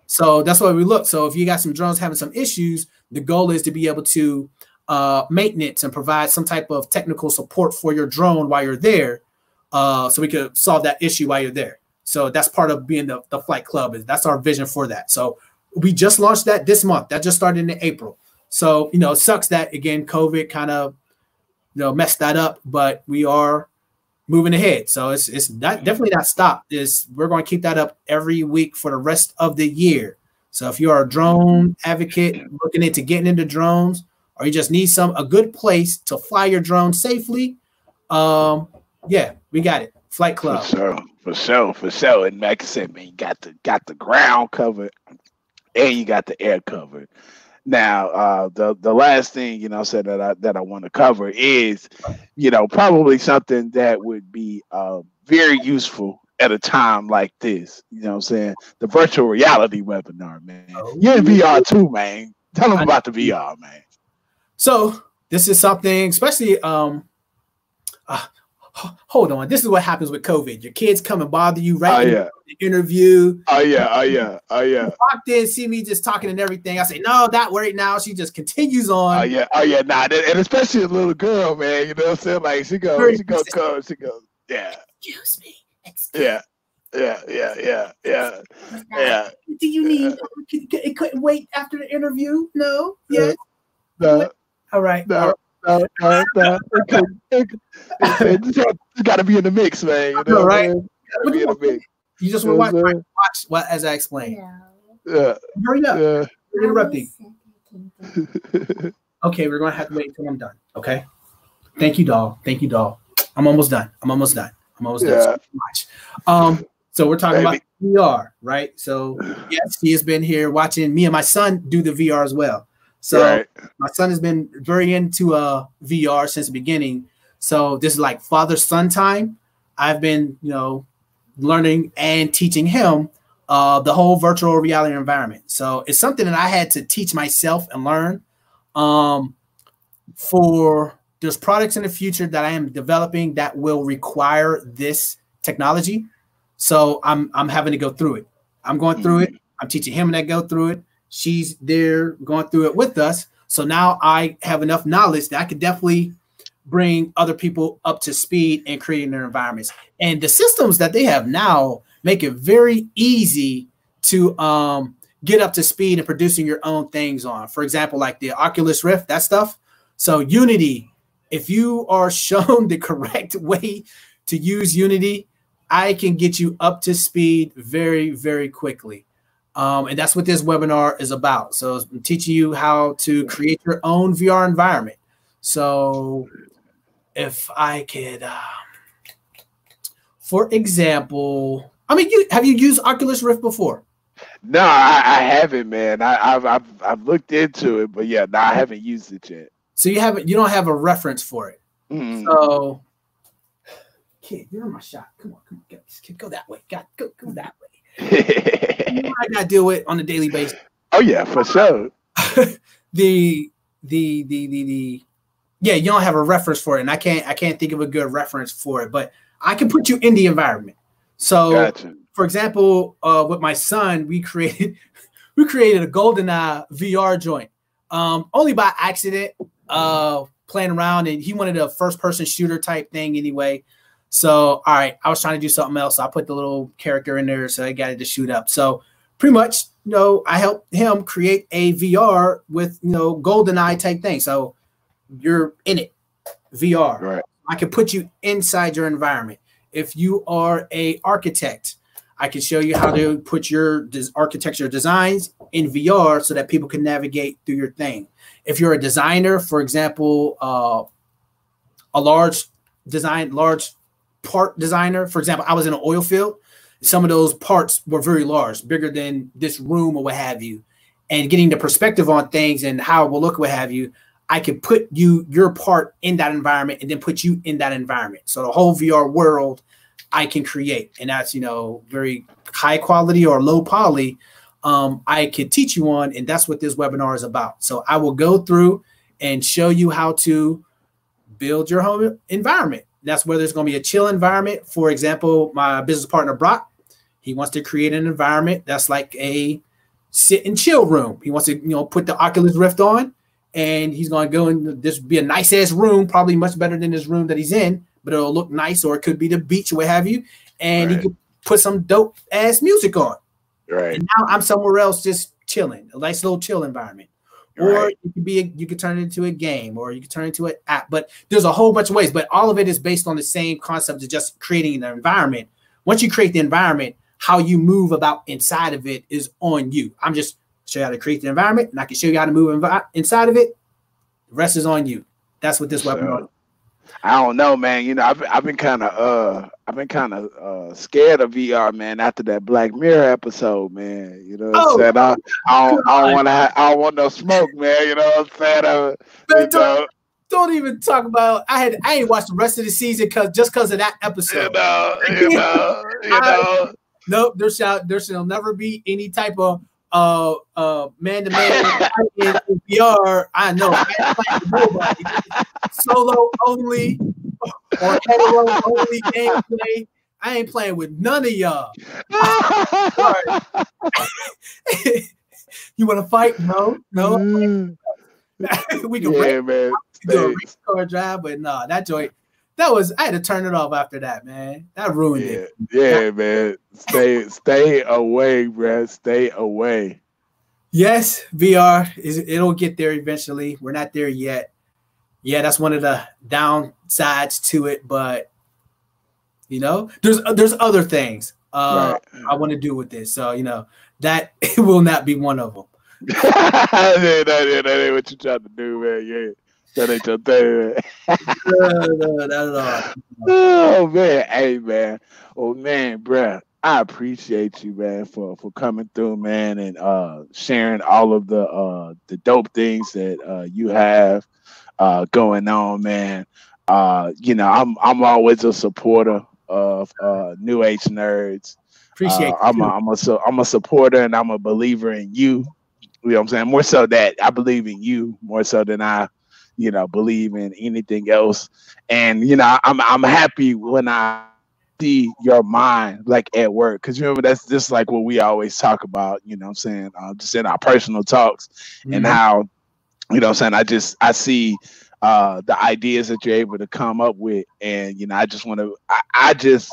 So that's why we look. So if you got some drones having some issues, the goal is to be able to maintenance and provide some type of technical support for your drone while you're there, so we could solve that issue while you're there. So that's part of being the Flight Club. That's our vision for that. So we just launched that this month. That just started in April. So, you know, it sucks that, again, COVID kind of, you know, messed that up, but we are moving ahead. So it's not, definitely not stopped. We're going to keep that up every week for the rest of the year. So if you're a drone advocate looking into getting into drones, or you just need a good place to fly your drone safely, yeah, we got it. Flight Club. For sure. And like I said, man, you got the ground covered and you got the air covered. Now, the last thing, you know, said that I want to cover is, you know, probably something that would be very useful at a time like this. You know what I'm saying? The virtual reality webinar, man. You're in VR too, man. Tell them about the VR, man. So this is something, especially, hold on. This is what happens with COVID. Your kids come and bother you right in the interview. Oh yeah. You walked in, see me just talking and everything. I say, no, not worried now. She just continues on. Oh yeah. Nah, and especially a little girl, man. You know what I'm saying? Like she goes, yeah. Excuse me. Yeah. Do you need? It couldn't wait after the interview. No. Yes. No. All right. No. It's got to be in the mix, man. You know, right? Be in the mix. You just want to watch what as I explain. Yeah. Hurry up. Yeah. You're interrupting. Okay, we're gonna have to wait until I'm done. Okay. Thank you, doll. I'm almost done. So we're talking about VR, right? So yes, he has been here watching me and my son do the VR as well. So my son has been very into VR since the beginning. So this is like father-son time. I've been, you know, learning and teaching him the whole virtual reality environment. So it's something that I had to teach myself and learn. There's products in the future that I am developing that will require this technology. So I'm having to go through it. I'm going through it. I'm teaching him that go through it. She's there going through it with us. So now I have enough knowledge that I could definitely bring other people up to speed and creating their environments. And the systems that they have now make it very easy to get up to speed and producing your own things on. For example, like the Oculus Rift, that stuff. So Unity if you are shown the correct way to use Unity, I can get you up to speed very, very quickly. And that's what this webinar is about. So I'm teaching you how to create your own VR environment. So if I could, for example, I mean, have you used Oculus Rift before? No, I haven't, man. I've looked into it, but yeah, no, I haven't used it yet. So you don't have a reference for it. So, kid, you're in my shot. Come on, go that way. Go that way. I gotta deal with on a daily basis. Oh yeah, for sure. Yeah, you don't have a reference for it, and I can't think of a good reference for it, but I can put you in the environment. So, gotcha. For example, with my son, we created a GoldenEye VR joint, only by accident, playing around, and he wanted a first-person shooter type thing anyway. So, all right, I was trying to do something else. So I put the little character in there, so I got it to shoot up. So pretty much, I helped him create a VR with, GoldenEye type thing. So you're in it, VR. Right. I can put you inside your environment. If you are a architect, I can show you how to put your architecture designs in VR so that people can navigate through your thing. If you're a designer, for example, a large part designer, for example, I was in an oil field. Some of those parts were very large, bigger than this room or what have you. And getting the perspective on things and how it will look, what have you, I could put your part in that environment and then put you in that environment. So the whole VR world I can create, and that's, very high quality or low poly. I could teach you on, and that's what this webinar is about. So I will go through and show you how to build your home environment. That's where there's going to be a chill environment. For example, my business partner, Brock, he wants to create an environment that's like a sit and chill room. He wants to, put the Oculus Rift on, and he's going to go in. This would be a nice ass room, probably much better than this room that he's in, but it'll look nice, or it could be the beach, or what have you. And he could put some dope ass music on. Right. And now I'm somewhere else just chilling, a nice little chill environment. Or you could turn it into a game, or you could turn it into an app. But there's a whole bunch of ways. But all of it is based on the same concept of just creating an environment. Once you create the environment, how you move about inside of it is on you. I'm just show you how to create the environment, and I can show you how to move inside of it. The rest is on you. That's what this webinar is. I don't know, man. I've been kind of scared of VR, man. After that Black Mirror episode, man. You know what I'm saying? I don't want no smoke, man. You know what I'm saying? Don't even talk about. I ain't watched the rest of the season because of that episode. Nope. There shall never be any type of man-to-man in VR. I know. I ain't playing with nobody. Solo only or hetero only gameplay. I ain't playing with none of y'all. You want to fight? No. We can do a race car drive, but no, that joint. I had to turn it off after that, man. That ruined it. Yeah, man. Stay away, bro. Stay away. Yes, VR it'll get there eventually. We're not there yet. Yeah, that's one of the downsides to it, but there's other things I want to do with this. So that will not be one of them. that ain't what you trying to do, man. Yeah. That ain't your thing, man. No, not at all. Oh man, hey man, bruh. I appreciate you, man, for coming through, man, and sharing all of the dope things that you have going on, man. I'm always a supporter of New Age Nerds. Appreciate it. I'm a supporter, and I'm a believer in you. You know what I'm saying? More so that I believe in you more so than I believe in anything else. And I'm happy when I see your mind like at work, because remember that's just like what we always talk about, just in our personal talks, and how I see the ideas that you're able to come up with, and I just want to I just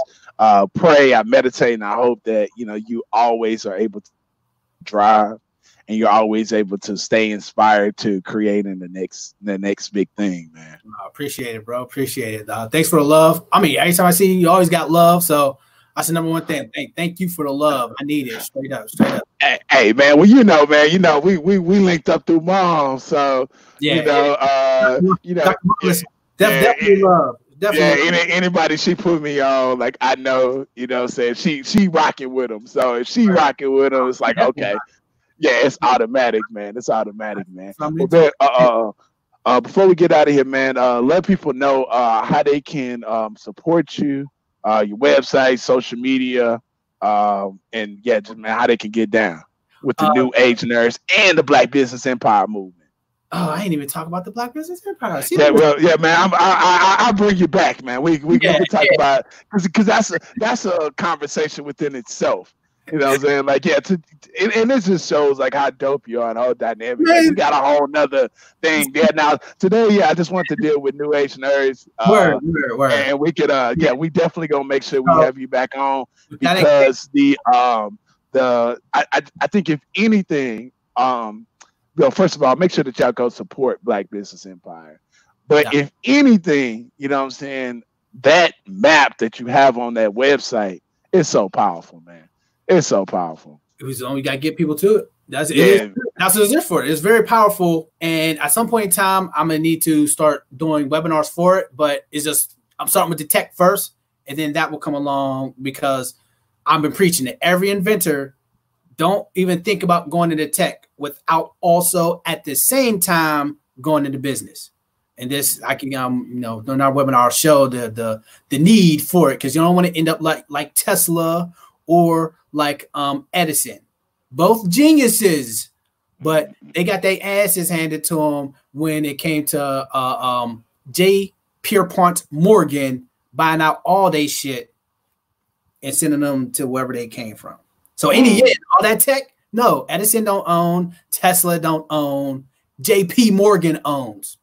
pray, I meditate, and I hope that you always are able to drive and you're always able to stay inspired to creating the next big thing, man. I appreciate it, bro. Appreciate it. Thanks for the love. I mean, every time I see you, you always got love. So that's the number one thing. Thank you for the love. I need it. Straight up. Hey, man. Well, man. We linked up through mom, so definitely love. Definitely. Yeah, anybody she put me on, like I know, saying she rocking with them. So if she rocking with them, it's like okay, yeah, it's automatic, man. It's automatic, man. Well, before we get out of here, man, let people know how they can support you, your website, social media, and yeah, just man, how they can get down with the New Age Nerds and the Black Business Empire movement. Oh, I ain't even talk about the Black Business Empire. Yeah, man. I'll bring you back, man. We can talk about because that's a conversation within itself. You know what I'm saying? Like, and this just shows like how dope you are and all dynamic. Like, we got a whole nother thing there. Now today, I just want to deal with New Age Nerds. Word. And we could, we definitely gonna make sure we have you back on because I think if anything, first of all, make sure that y'all go support Black Business Empire. But if anything, you know what I'm saying, that map that you have on that website is so powerful, man. It's so powerful. We got to get people to it. That's what it's there for. It's very powerful. And at some point in time, I'm going to need to start doing webinars for it. But it's just, I'm starting with the tech first, and then that will come along because I've been preaching it. Every inventor, don't even think about going into tech without also at the same time going into business. And this, I can, during our webinar show the need for it because you don't want to end up like Tesla or like Edison, both geniuses, but they got their asses handed to them when it came to J. Pierpont Morgan buying out all they shit and sending them to wherever they came from. So all that tech, no, Edison don't own, Tesla don't own, J.P. Morgan owns.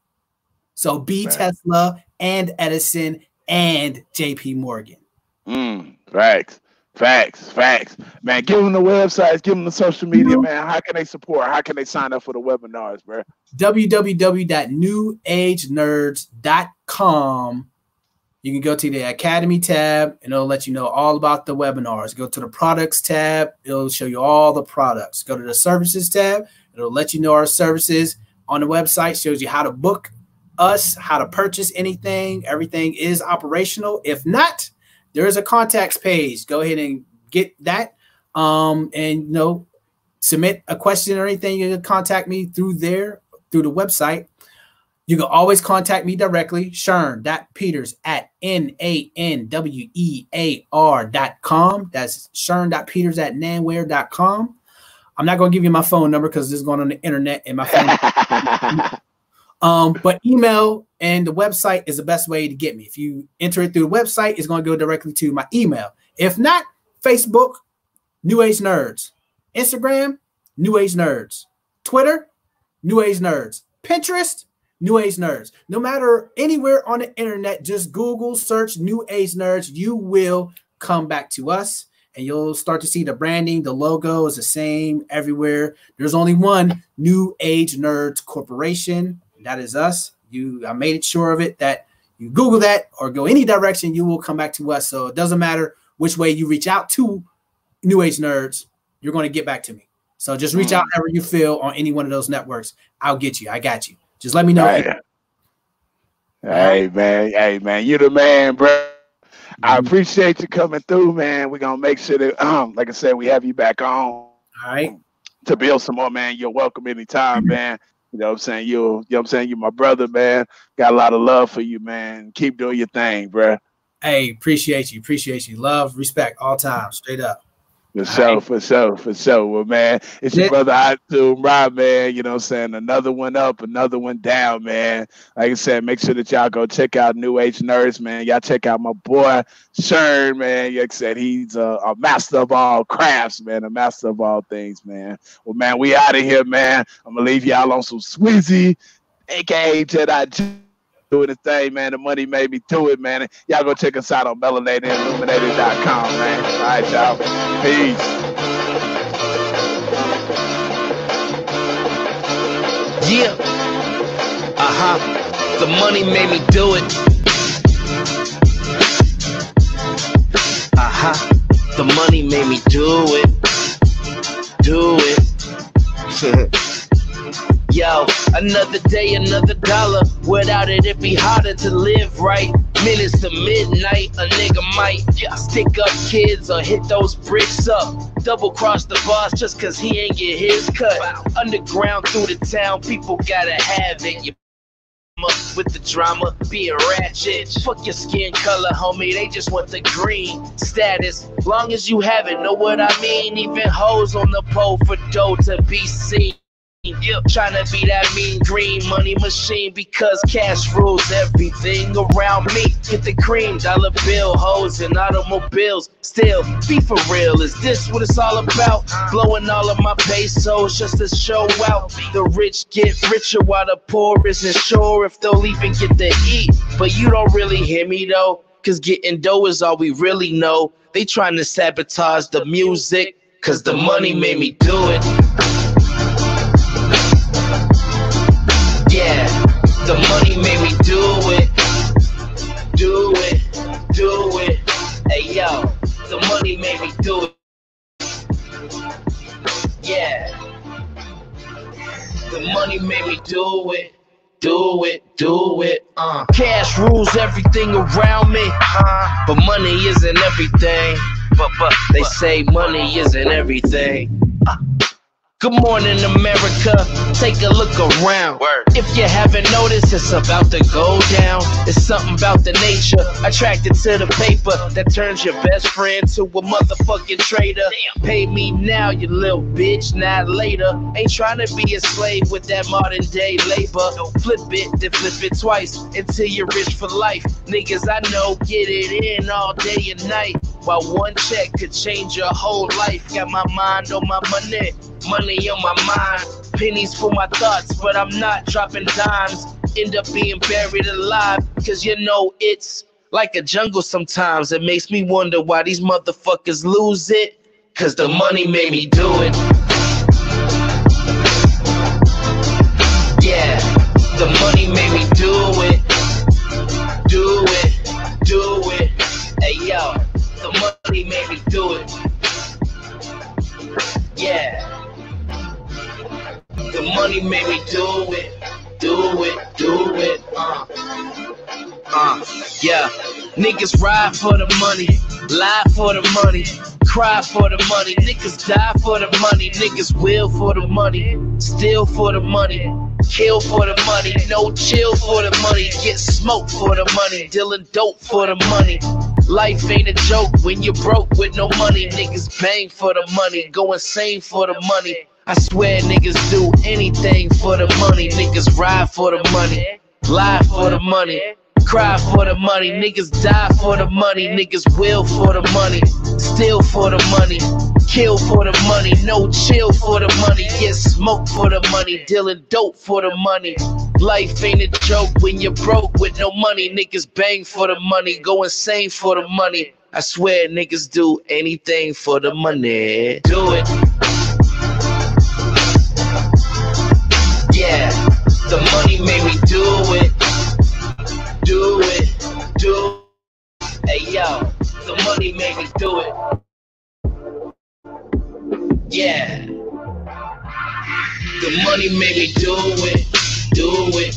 So Tesla and Edison and J.P. Morgan. Facts. Man, give them the websites, give them the social media, man. How can they support? How can they sign up for the webinars, bro? www.newagenerds.com. You can go to the Academy tab, and it'll let you know all about the webinars. Go to the products tab. It'll show you all the products. Go to the services tab. It'll let you know our services on the website. Shows you how to book us, how to purchase anything. Everything is operational. If not, there is a contacts page. Go ahead and get that. And submit a question or anything. You can contact me through the website. You can always contact me directly, Shern.Peters@NANWEAR.com. That's Shern.Peters@nanwear.com. I'm not going to give you my phone number because this is going on the internet and my phone. But email and the website is the best way to get me. If you enter it through the website, it's going to go directly to my email. If not, Facebook, New Age Nerds. Instagram, New Age Nerds. Twitter, New Age Nerds. Pinterest, New Age Nerds. No matter anywhere on the internet, just Google search New Age Nerds. You will come back to us and you'll start to see the branding. The logo is the same everywhere. There's only one New Age Nerds Corporation. That is us. I made it sure of it that you Google that or go any direction, you will come back to us. So it doesn't matter which way you reach out to New Age Nerds, you're going to get back to me. So just reach out however you feel on any one of those networks. I'll get you. I got you. Just let me know. Hey, man. You the man, bro. I appreciate you coming through, man. We're going to make sure that, like I said, we have you back on. All right. To build some more, man. You're welcome anytime, man. You know what I'm saying? You're my brother, man. Got a lot of love for you, man. Keep doing your thing, bro. Hey, appreciate you. Love, respect, all time. Straight up. For sure. Well, man, it's your brother iTunes, Rob, man. You know what I'm saying? Another one up, another one down, man. Like I said, make sure that y'all go check out New Age Nerds, man. Y'all check out my boy Shern, man. Like I said, he's a master of all crafts, man. A master of all things, man. Well, man, we out of here, man. I'm gonna leave y'all on some Swizzy, aka Jedi. Doing the thing, man. The money made me do it, man. Y'all go check us out on Melanated and Illuminated.com, man. All right, y'all. Peace. Yeah. The money made me do it. The money made me do it. Do it. Yo, another day, another dollar. Without it, it'd be harder to live right. Minutes to midnight, a nigga might stick up kids or hit those bricks up. Double cross the boss just cause he ain't get his cut. Underground through the town, people gotta have it. You with the drama, being ratchet. Fuck your skin color, homie, they just want the green status. Long as you have it, know what I mean? Even hoes on the pole for dough to be seen. Trying to be that mean green money machine because cash rules everything around me. Get the cream, dollar bill, hoes and automobiles. Still, be for real, is this what it's all about? Blowing all of my pesos just to show out. The rich get richer while the poor isn't sure if they'll even get to eat. But you don't really hear me though, cause getting dough is all we really know. They trying to sabotage the music, cause the money made me do it. Yeah, the money made me do it. Do it, do it. Hey yo, the money made me do it. Yeah, the money made me do it. Do it, do it. Cash rules everything around me, but money isn't everything. But they say money isn't everything. Good morning, America. Take a look around. If you haven't noticed, it's about to go down. It's something about the nature attracted to the paper that turns your best friend to a motherfucking traitor. Pay me now, you little bitch, not later. Ain't trying to be a slave with that modern day labor. Flip it, then flip it twice until you're rich for life. Niggas I know get it in all day and night, while one check could change your whole life. Got my mind on my money. Money on my mind, pennies for my thoughts, but I'm not dropping dimes. End up being buried alive, cause you know it's like a jungle sometimes. It makes me wonder why these motherfuckers lose it, cause the money made me do it. Yeah, the money made me do it. Do it, do it. Hey yo, the money made me do it. Yeah. The money made me do it, do it, do it, yeah. Niggas ride for the money, lie for the money, cry for the money. Niggas die for the money, niggas will for the money, steal for the money, kill for the money, no chill for the money, get smoked for the money, dealing dope for the money. Life ain't a joke when you're broke with no money. Niggas bang for the money, go insane for the money. I swear niggas do anything for the money. Niggas ride for the money, lie for the money, cry for the money. Niggas die for the money, niggas will for the money, steal for the money, kill for the money, no chill for the money, get smoked for the money, dealing dope for the money. Life ain't a joke when you're broke with no money. Niggas bang for the money, go insane for the money. I swear niggas do anything for the money. Do it. Yeah, the money made me do it. Do it, do it. Hey yo, the money made me do it. Yeah, the money made me do it. Do it,